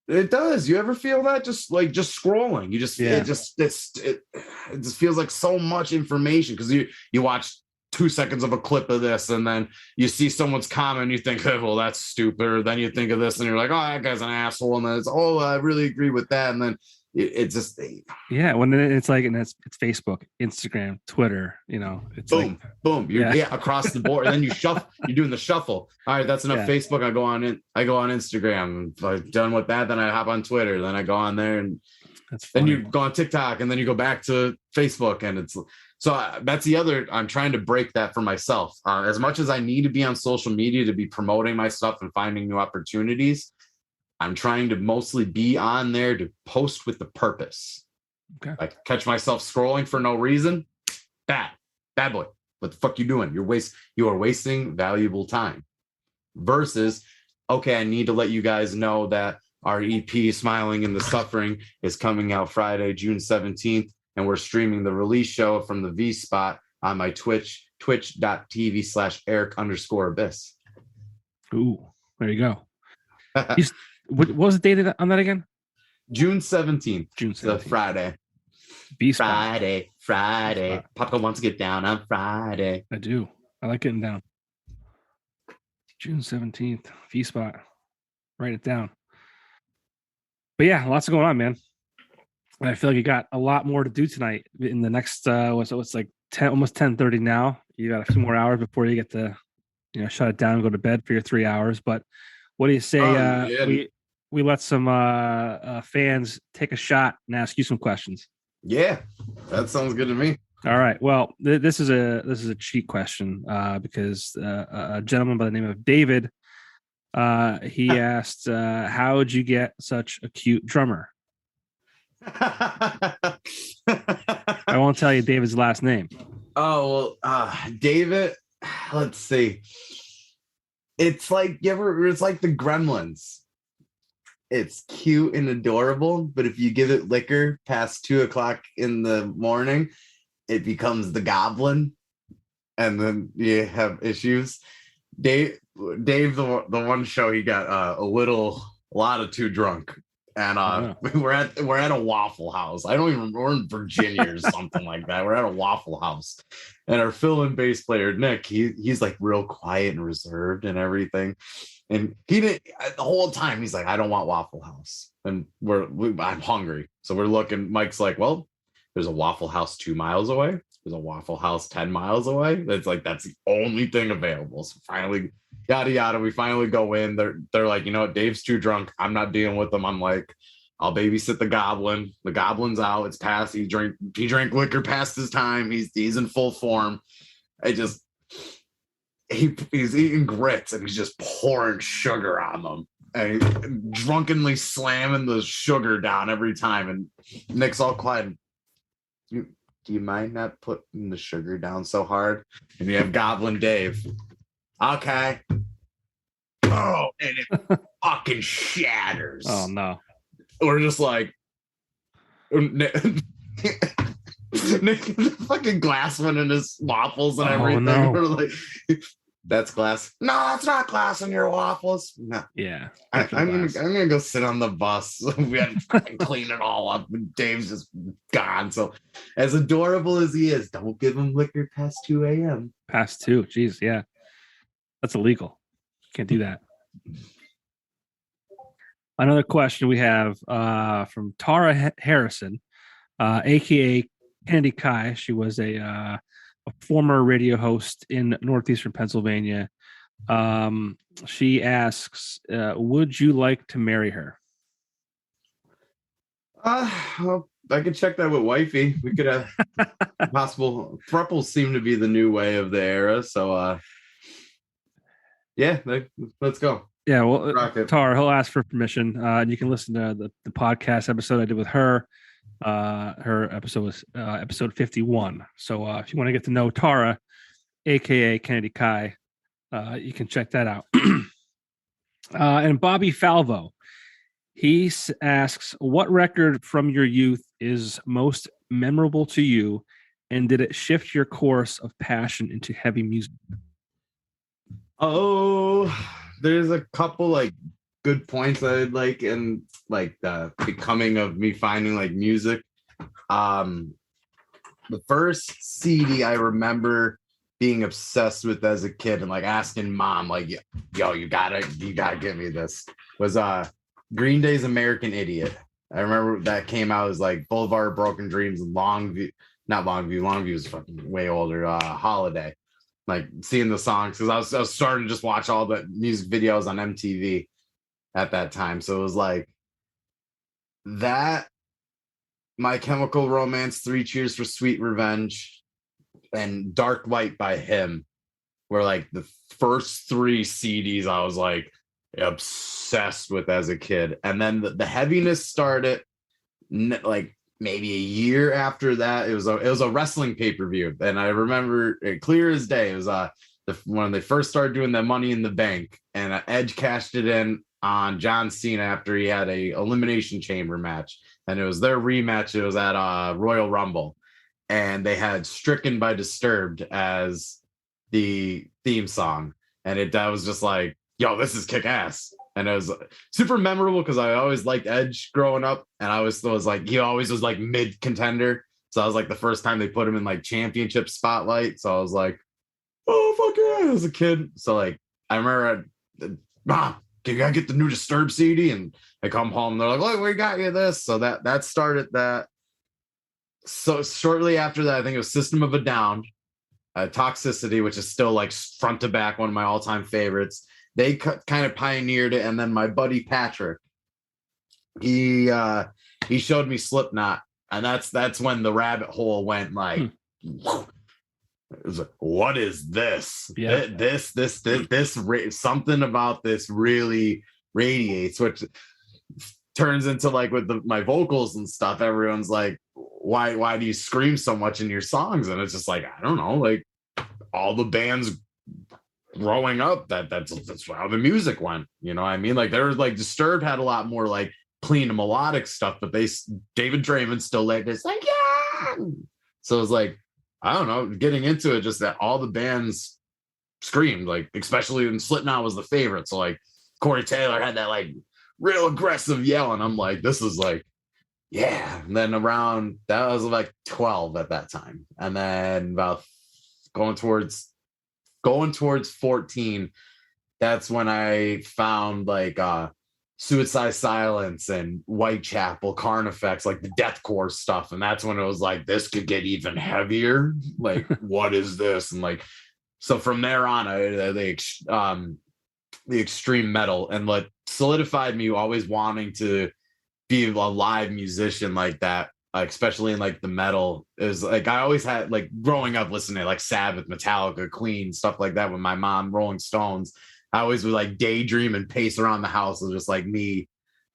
It does. You ever feel that? Just scrolling. You just it just feels like so much information because you watch 2 seconds of a clip of this and then you see someone's comment and you think, oh, well, that's stupid. Or then you think of this and you're like, oh, that guy's an asshole. And then it's, oh, I really agree with that. And then it just when it's like, and it's Facebook, Instagram, Twitter, it's boom, boom. You're across the board. And then you're doing the shuffle. All right, that's enough. Facebook. I go on Instagram. If I'm done with that, then I hop on Twitter. Then I go on there and then you go on TikTok and then you go back to Facebook. And it's so that's the other, I'm trying to break that for myself. As much as I need to be on social media to be promoting my stuff and finding new opportunities, I'm trying to mostly be on there to post with the purpose. Okay. I catch myself scrolling for no reason. Bad boy. What the fuck you doing? You are wasting valuable time. Versus, okay, I need to let you guys know that our EP Smiling in the Suffering is coming out Friday, June 17th, and we're streaming the release show from the V Spot on my twitch.tv/Eric_Abyss. Ooh, there you go. What was the date on that again? June 17th. The Friday. Friday. Papa wants to get down on Friday. I do. I like getting down. June 17th. V-Spot. Write it down. But yeah, lots going on, man. And I feel like you got a lot more to do tonight in the next, what's like 10, almost 10:30 now. You got a few more hours before you get to, shut it down and go to bed for your 3 hours. But what do you say we let some fans take a shot and ask you some questions? Yeah, that sounds good to me. All right. Well, this is a cheat question because a gentleman by the name of David, he asked, how would you get such a cute drummer? I won't tell you David's last name. Oh, well, David, let's see. It's like it's like the Gremlins. it's cute and adorable, but if you give it liquor past 2 o'clock in the morning, it becomes the goblin, and then you have issues. Dave, the one show he got a lot of too drunk, and we're at a Waffle House. I don't even remember, we're in Virginia or something like that. We're at a Waffle House, and our fill in bass player Nick, he's like real quiet and reserved and everything, and he didn't the whole time. He's like, I don't want Waffle House, and I'm hungry, so we're looking. Mike's like, well, there's a Waffle House 2 miles away. There's a Waffle House 10 miles away. That's the only thing available. So finally, yada yada. We finally go in. They're like, you know what? Dave's too drunk. I'm not dealing with them. I'm like, I'll babysit the goblin. The goblin's out. It's past. He drank liquor past his time. He's in full form. He's eating grits and he's just pouring sugar on them and drunkenly slamming the sugar down every time. And Nick's all quiet. Do you mind not putting the sugar down so hard? And you have Goblin Dave. Okay. Oh, and it fucking shatters. Oh, no. We're just like, Nick, the fucking glass went in his waffles and everything. No. We're like, that's glass. No, it's not glass in your waffles. No. Yeah. I'm gonna go sit on the bus. We had to fucking clean it all up. And Dave's just gone. So as adorable as he is, don't give him liquor past 2 a.m. Past 2. Jeez, yeah. That's illegal. Can't do that. Another question we have from Tara Harrison, aka Kennedy Kai. She was a former radio host in northeastern Pennsylvania. She asks, would you like to marry her? Well, I could check that with wifey. We could have possible thruples seem to be the new way of the era. So yeah, let's go. Yeah, well, Tara, he'll ask for permission. And you can listen to the podcast episode I did with her. Her episode was episode 51. So if you want to get to know Tara, aka Kennedy Kai, you can check that out. And Bobby Falvo, he asks, what record from your youth is most memorable to you, and did it shift your course of passion into heavy music? Oh, there's a couple like good points I'd like, and like the becoming of me finding like music. The first CD I remember being obsessed with as a kid and like asking mom, like, yo, you gotta give me this, was Green Day's American Idiot. I remember that came out as like Boulevard of Broken Dreams, Longview is fucking way older, Holiday. Like seeing the songs, because I was starting to just watch all the music videos on MTV at that time. So it was like that, My Chemical Romance, 3 Cheers for Sweet Revenge, and Dark White by Him were like the first 3 CDs I was like obsessed with as a kid. And then the heaviness started like maybe a year after that. It was a wrestling pay-per-view, and I remember it clear as day. It was when they first started doing that Money in the Bank, and Edge cashed it in on John Cena after he had a Elimination Chamber match, and it was their rematch. It was at Royal Rumble, and they had Stricken by Disturbed as the theme song, and that was just like, yo, this is kick ass. And it was super memorable because I always liked Edge growing up, and I was like, he always was like mid contender. So I was like, the first time they put him in like championship spotlight, so I was like, oh fuck yeah, as a kid. So like I remember, Mom, can you get the new Disturbed CD? And I come home, they're like, look, we got you this. So that started that. So shortly after that, I think it was System of a Down, Toxicity, which is still like front to back one of my all-time favorites. They kind of pioneered it, and then my buddy Patrick, he showed me Slipknot, and that's when the rabbit hole went like, it was like, what is this? Yeah. This something about this really radiates, which turns into like with my vocals and stuff. Everyone's like, why do you scream so much in your songs? And it's just like, I don't know, like all the bands growing up, that's how the music went. You know what I mean? Like there was like Disturbed had a lot more like clean and melodic stuff, but David Draymond still like this like yeah. So it was like I don't know, getting into it, just that all the bands screamed, like especially when Slipknot was the favorite. So like Corey Taylor had that like real aggressive yell, and I'm like, this is like yeah. And then around that was like 12 at that time, and then about going towards going towards 14, that's when I found like Suicide Silence and Whitechapel, Carnifex, like the deathcore stuff. And that's when it was like, this could get even heavier. Like, what is this? And like, so from there on, the extreme metal, and what solidified me always wanting to be a live musician like that, especially in like the metal, is like I always had like growing up listening to like Sabbath, Metallica, Queen, stuff like that with my mom, Rolling Stones. I always would like daydream and pace around the house of just like me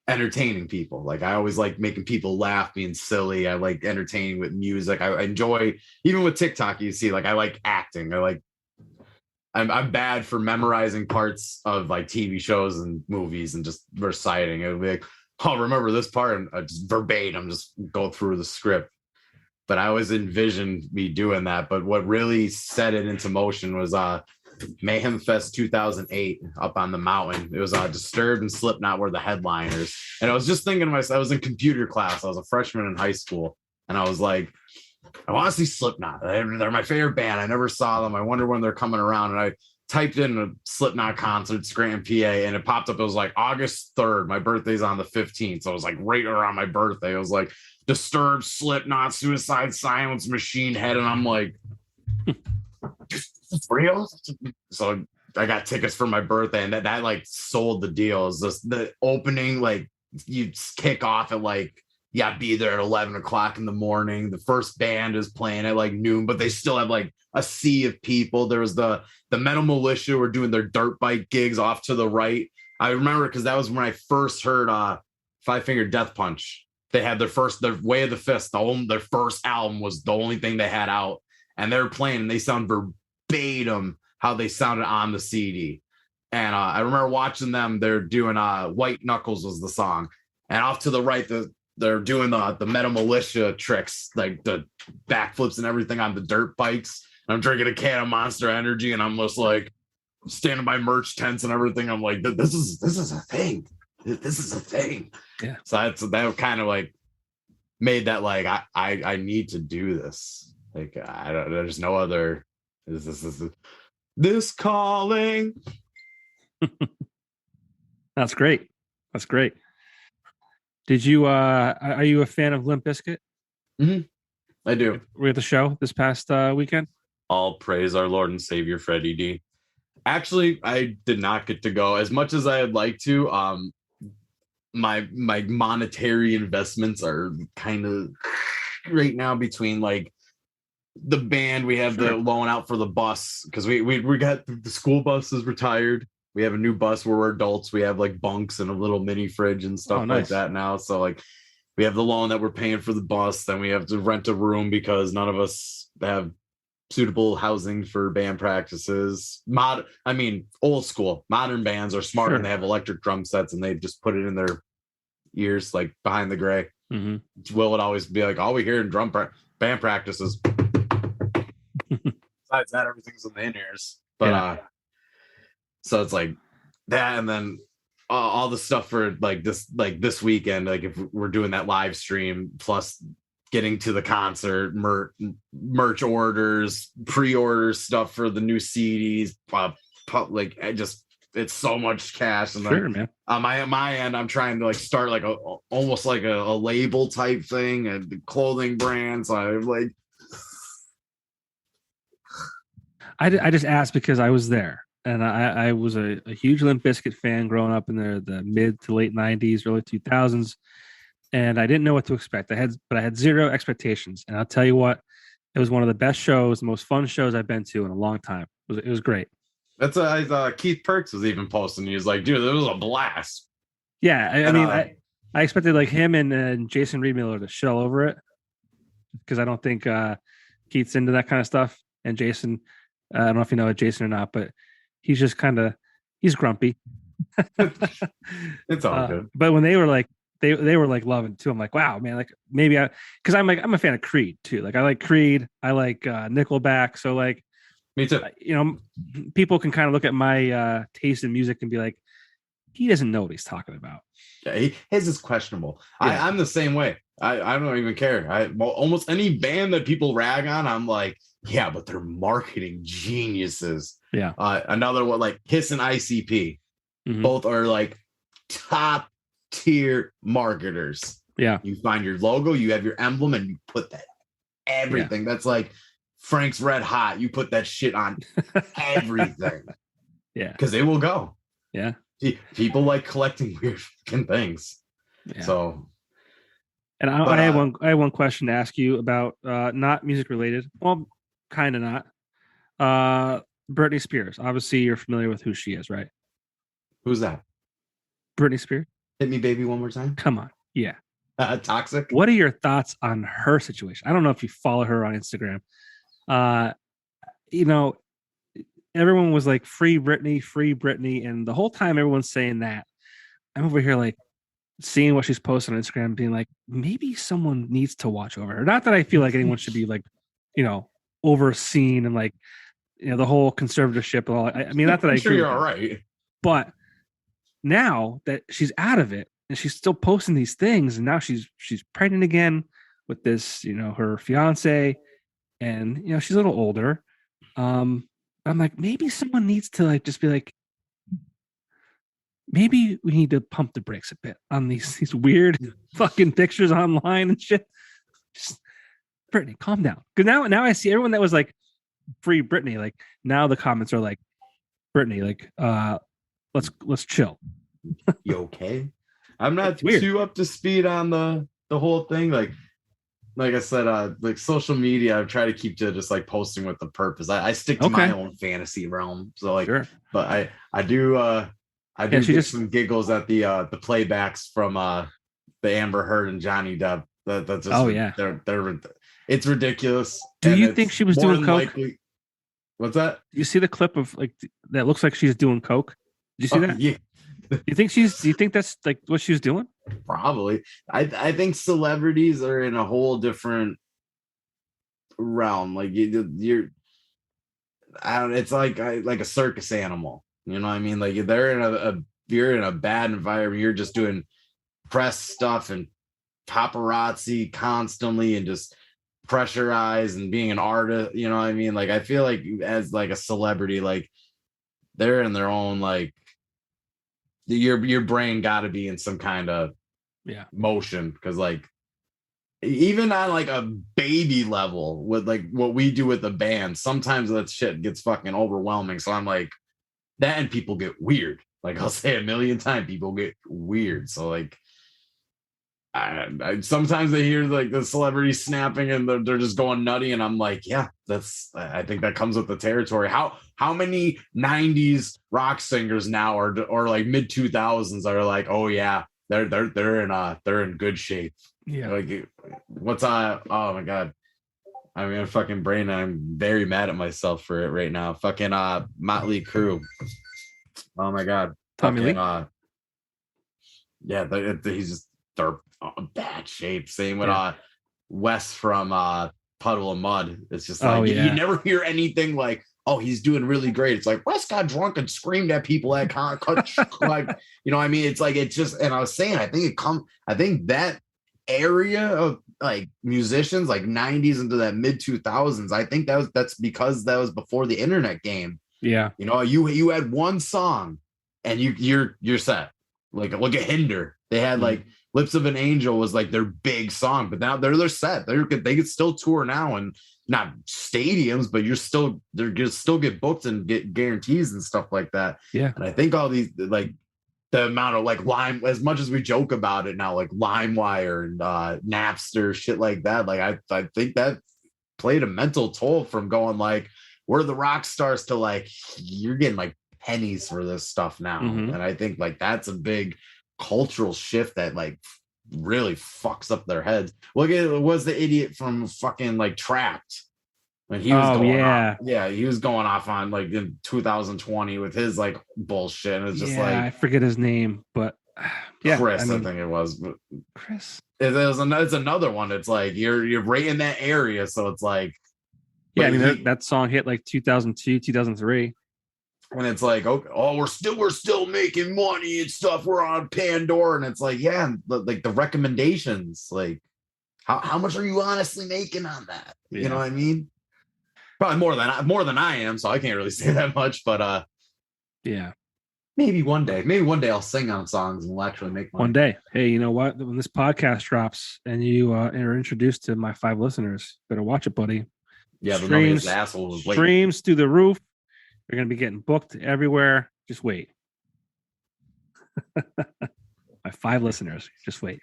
entertaining people. Like I always like making people laugh, being silly. I like entertaining with music. I enjoy, even with TikTok, you see, like I like acting. I'm bad for memorizing parts of like TV shows and movies and just reciting. It would be like, oh, remember this part, and I just verbatim just go through the script. But I always envisioned me doing that. But what really set it into motion was Mayhem Fest 2008 up on the mountain. It was Disturbed and Slipknot were the headliners. And I was just thinking to myself, I was in computer class. I was a freshman in high school. And I was like, I want to see Slipknot. They're my favorite band. I never saw them. I wonder when they're coming around. And I typed in a Slipknot concert, Scranton, PA, and it popped up. It was like August 3rd. My birthday's on the 15th. So it was like right around my birthday. It was like Disturbed, Slipknot, Suicide Silence, Machine Head. And I'm like, it's real. So I got tickets for my birthday, and that like sold the deal. Is just the opening, like you kick off at like, yeah, be there at 11 o'clock in the morning. The first band is playing at like noon, but they still have like a sea of people. There was the Metal Militia were doing their dirt bike gigs off to the right. I remember because that was when I first heard Five Finger Death Punch. They had their Way of the Fist. Their first album was the only thing they had out, and they were playing, and they sound verbatim how they sounded on the CD. And I remember watching them. They're doing White Knuckles was the song, and off to the right, they're doing the Metal Militia tricks, like the backflips and everything on the dirt bikes. And I'm drinking a can of Monster Energy, and I'm just like standing by merch tents and everything. I'm like, this is a thing. This is a thing. Yeah. So that kind of like made that like I need to do this. Like there's no other. This calling. That's great. That's great. Did you are you a fan of Limp Bizkit? Mm-hmm. I do. We at the show this past weekend. All praise our Lord and Savior Freddie D. Actually, I did not get to go as much as I'd like to. My monetary investments are kind of right now between like the band. We have the loan out for the bus because we got the school bus is retired. We have a new bus where we're adults. We have like bunks and a little mini fridge and stuff like that now. So like we have the loan that we're paying for the bus. Then we have to rent a room because none of us have suitable housing for band practices. Old school. Modern bands are smart and they have electric drum sets and they just put it in their ears, like behind the gray. Mm-hmm. Will would always be like, all we hear in band practices. Besides that, everything's in the in-ears. But so it's like that, and then all the stuff for like this weekend, like if we're doing that live stream, plus getting to the concert, merch orders, pre-orders, stuff for the new CDs, like it's so much cash. And sure, man. On my end, I'm trying to like start like almost like a label type thing and clothing brands. I like. I just asked because I was there, and I was a huge Limp Bizkit fan growing up in the mid to late 90s, early 2000s, and I didn't know what to expect. I had zero expectations, and I'll tell you what, it was one of the best shows, the most fun shows I've been to in a long time. It was great. That's Keith Perks was even posting. He was like, "Dude, it was a blast." Yeah, I expected like him and Jason Reed Miller to shit all over it because I don't think Keith's into that kind of stuff, and Jason. I don't know if you know Jason or not, but he's just he's grumpy. It's all good. But when they were like, they were like loving it too. I'm like, wow, man, like maybe because I'm a fan of Creed too. Like I like Creed, I like Nickelback. So like, Me too. People can kind of look at my taste in music and be like, he doesn't know what he's talking about. Yeah, his is questionable. Yeah. I'm the same way. I don't even care. Almost any band that people rag on, I'm like, yeah, but they're marketing geniuses. Yeah. Another one like Kiss and ICP, both are like top tier marketers. Yeah. You find your logo, you have your emblem, and you put that everything. Yeah. That's like Frank's Red Hot. You put that shit on everything. Yeah. Because they will go. Yeah. People like collecting weird fucking things. Yeah. So, and I have one question to ask you about not music related. Well, kind of not. Britney Spears. Obviously, you're familiar with who she is, right? Who's that? Britney Spears. Hit me, baby, one more time. Come on. Yeah. Toxic. What are your thoughts on her situation? I don't know if you follow her on Instagram. Everyone was like, free Britney. And the whole time everyone's saying that, I'm over here like seeing what she's posting on Instagram, being like, maybe someone needs to watch over her. Not that I feel like anyone should be like, overseen and like, the whole conservatorship and all. I mean, not that I sure agree. You're all right. But now that she's out of it and she's still posting these things, and now she's pregnant again with this, her fiance, and she's a little older. I'm like, maybe someone needs to like just be like, maybe we need to pump the brakes a bit on these weird fucking pictures online and shit. Just, Britney, calm down. Because now I see everyone that was like free Britney, like now the comments are like, Britney, like let's chill. You okay? I'm not too up to speed on the whole thing. Like I said, like social media, I try to keep to just like posting with the purpose. I stick to my own fantasy realm. So like, but I do get some giggles at the playbacks from the Amber Heard and Johnny Depp. That's just they're it's ridiculous. Do you think she was doing coke? What's that? You see the clip of like that looks like she's doing coke? Did you see that? Yeah. Do you think that's like what she was doing? Probably. I think celebrities are in a whole different realm. Like you're it's like a circus animal. You know what I mean? Like you're in a bad environment. You're just doing press stuff and paparazzi constantly and just pressurized and being an artist. You know what I mean? Like I feel like as like a celebrity, like they're in their own like your brain got to be in some kind of motion, because like even on like a baby level with like what we do with the band, sometimes that shit gets fucking overwhelming. So I'm like, that and people get weird. Like I'll say a million times, people get weird. So like I sometimes they hear like the celebrity snapping and they're just going nutty, and I'm like, yeah, I think that comes with the territory. How many 90s rock singers now or like mid 2000s are like, oh yeah, they're in good shape. Yeah. Like what's oh my god, I'm in a fucking brain. I'm very mad at myself for it right now. Fucking Motley Crue. Oh my god, Tommy Lee. Yeah, they're bad shape. Same with Wes from Puddle of Mud. It's just like you never hear anything like, oh, he's doing really great. It's like Wes got drunk and screamed at people at like, you know what I mean? It's like, it's just, and I was saying, I think that area of like musicians, like 90s into that mid 2000s, I think that's because that was before the internet game. Yeah. You had one song and you're set. Like look at Hinder. They had like Lips of an Angel was like their big song, but now they're set. They could still tour now, and not stadiums, but they're gonna still get booked and get guarantees and stuff like that. Yeah. And I think all these like the amount of like Lime, as much as we joke about it now, like LimeWire and Napster, shit like that. Like I think that played a mental toll from going like, we're the rock stars to like, you're getting like pennies for this stuff now. And I think like that's a big cultural shift that like really fucks up their heads. Look at it was the idiot from fucking like Trapped. when he was going off. yeah. Yeah, he was going off on like in 2020 with his like bullshit. And it's just like I forget his name, but yeah, Chris, I think it was. But Chris. it's another one. It's like you're right in that area, so it's like Yeah, I mean that song hit like 2002, 2003. And it's like, okay, oh, we're still making money and stuff. We're on Pandora, and it's like, yeah, like the recommendations, like how much are you honestly making on that? Yeah. You know what I mean? Probably more than I am, so I can't really say that much. But yeah, maybe one day I'll sing on songs and we'll actually make money. One day. Hey, you know what? When this podcast drops and you are introduced to my 5 listeners, better watch it, buddy. Yeah, the asshole was waiting. Streams through the roof. You're going to be getting booked everywhere. Just wait. My 5 listeners. Just wait.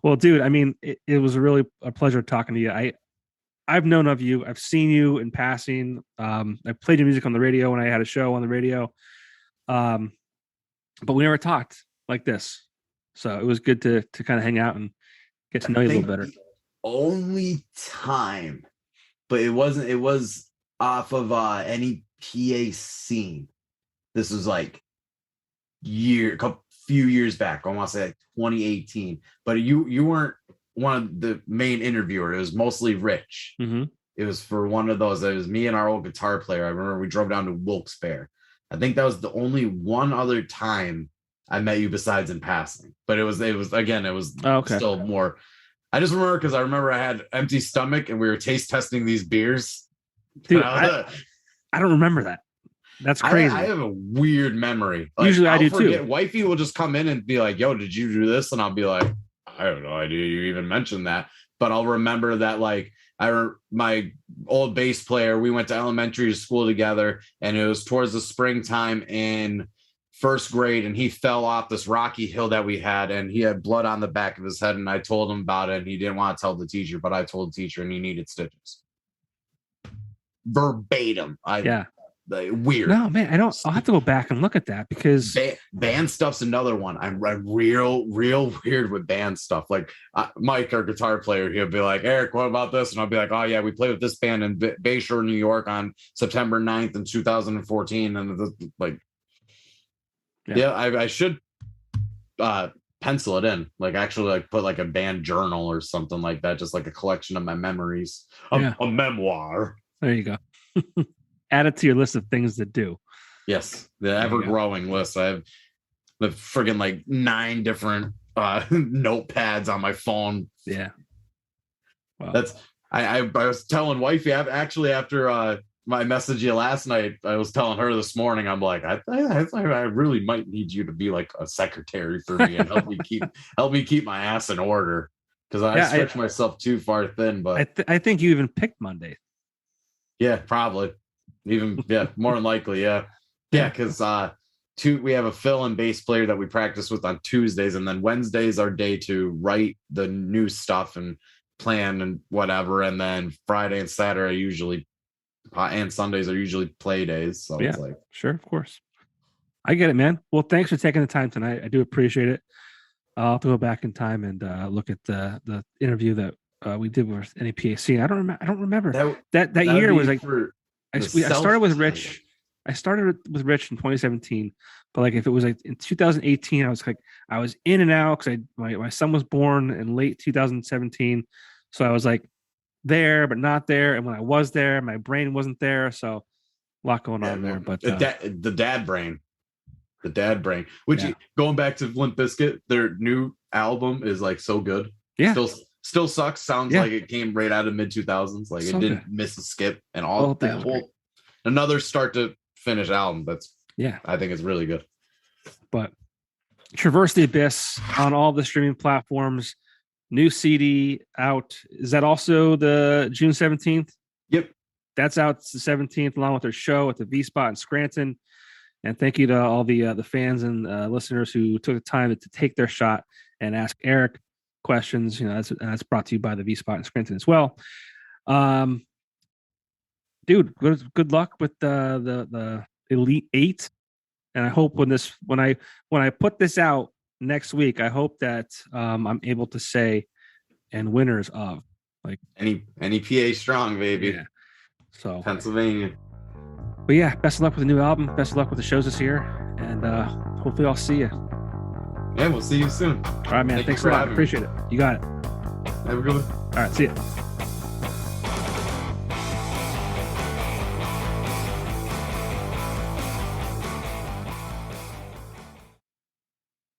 Well, dude, I mean, it was really a pleasure talking to you. I've known of you. I've seen you in passing. I played your music on the radio when I had a show on the radio. But we never talked like this. So it was good to kind of hang out and get to know you a little better. Only time, but it was off of any PA scene. This was like few years back. I want to say like 2018. But you weren't one of the main interviewer. It was mostly Rich. Mm-hmm. It was for one of those. It was me and our old guitar player. I remember we drove down to Wilkes-Barre. I think that was the only one other time I met you besides in passing. But it was still more. I just remember because I remember I had empty stomach and we were taste testing these beers. Dude, I don't remember that. That's crazy. I have a weird memory. Like, usually I do too. Wifey will just come in and be like, yo, did you do this? And I'll be like, I have no idea you even mentioned that. But I'll remember that like my old bass player, we went to elementary school together and it was towards the springtime in first grade and he fell off this rocky hill that we had and he had blood on the back of his head and I told him about it and he didn't want to tell the teacher, but I told the teacher and he needed stitches. Verbatim. Weird. No, man, I'll have to go back and look at that because band stuff's another one. I'm real weird with band stuff. Like Mike, our guitar player, he'll be like, Eric, what about this? And I'll be like, oh yeah, we played with this band in Bayshore, New York on September 9th in 2014. And like, I should pencil it in, like actually like put like a band journal or something like that, just like a collection of my memories. A memoir. There you go. Add it to your list of things to do. Yes, the ever-growing list. I have the friggin' like 9 different notepads on my phone. Yeah. Wow. That's I was telling wifey actually after my message you last night, I was telling her this morning, I'm like, I really might need you to be like a secretary for me and help me keep my ass in order because I stretch myself too far thin. But I think you even picked Monday. Yeah, probably. Even more than likely, because we have a fill and bass player that we practice with on Tuesdays, and then Wednesdays are day to write the new stuff and plan and whatever, and then Friday and Saturday usually and Sundays are usually play days. So it's like, sure, of course, I get it, man. Well, thanks for taking the time tonight. I do appreciate it. I'll have to go back in time and look at the interview that we did with NAPAC. I don't remember that year was like. I started with Rich. I started with Rich in 2017, but like if it was like in 2018, I was in and out because my son was born in late 2017, so I was like there but not there, and when I was there, my brain wasn't there, so a lot going on there. But the dad brain, which going back to Limp Bizkit, their new album is like so good. Yeah. Still sucks. Sounds like it came right out of mid 2000s. Like it didn't miss a skip and all that whole another start to finish album. I think it's really good. But Traverse the Abyss on all the streaming platforms. New CD out. Is that also the June 17th? Yep. That's out the 17th along with their show at the V Spot in Scranton. And thank you to all the fans and listeners who took the time to take their shot and ask Eric questions. You know, that's brought to you by the V Spot in Scranton as well. Dude, good luck with the Elite 8. And I hope when I put this out next week, I hope that I'm able to say and winners of. Like any PA strong, baby. yeah. So Pennsylvania. But yeah, best of luck with the new album. Best of luck with the shows this year, and hopefully I'll see you. Yeah, we'll see you soon. All right, man. Thanks a lot. Appreciate it. You got it. Have a good one. All right, see you.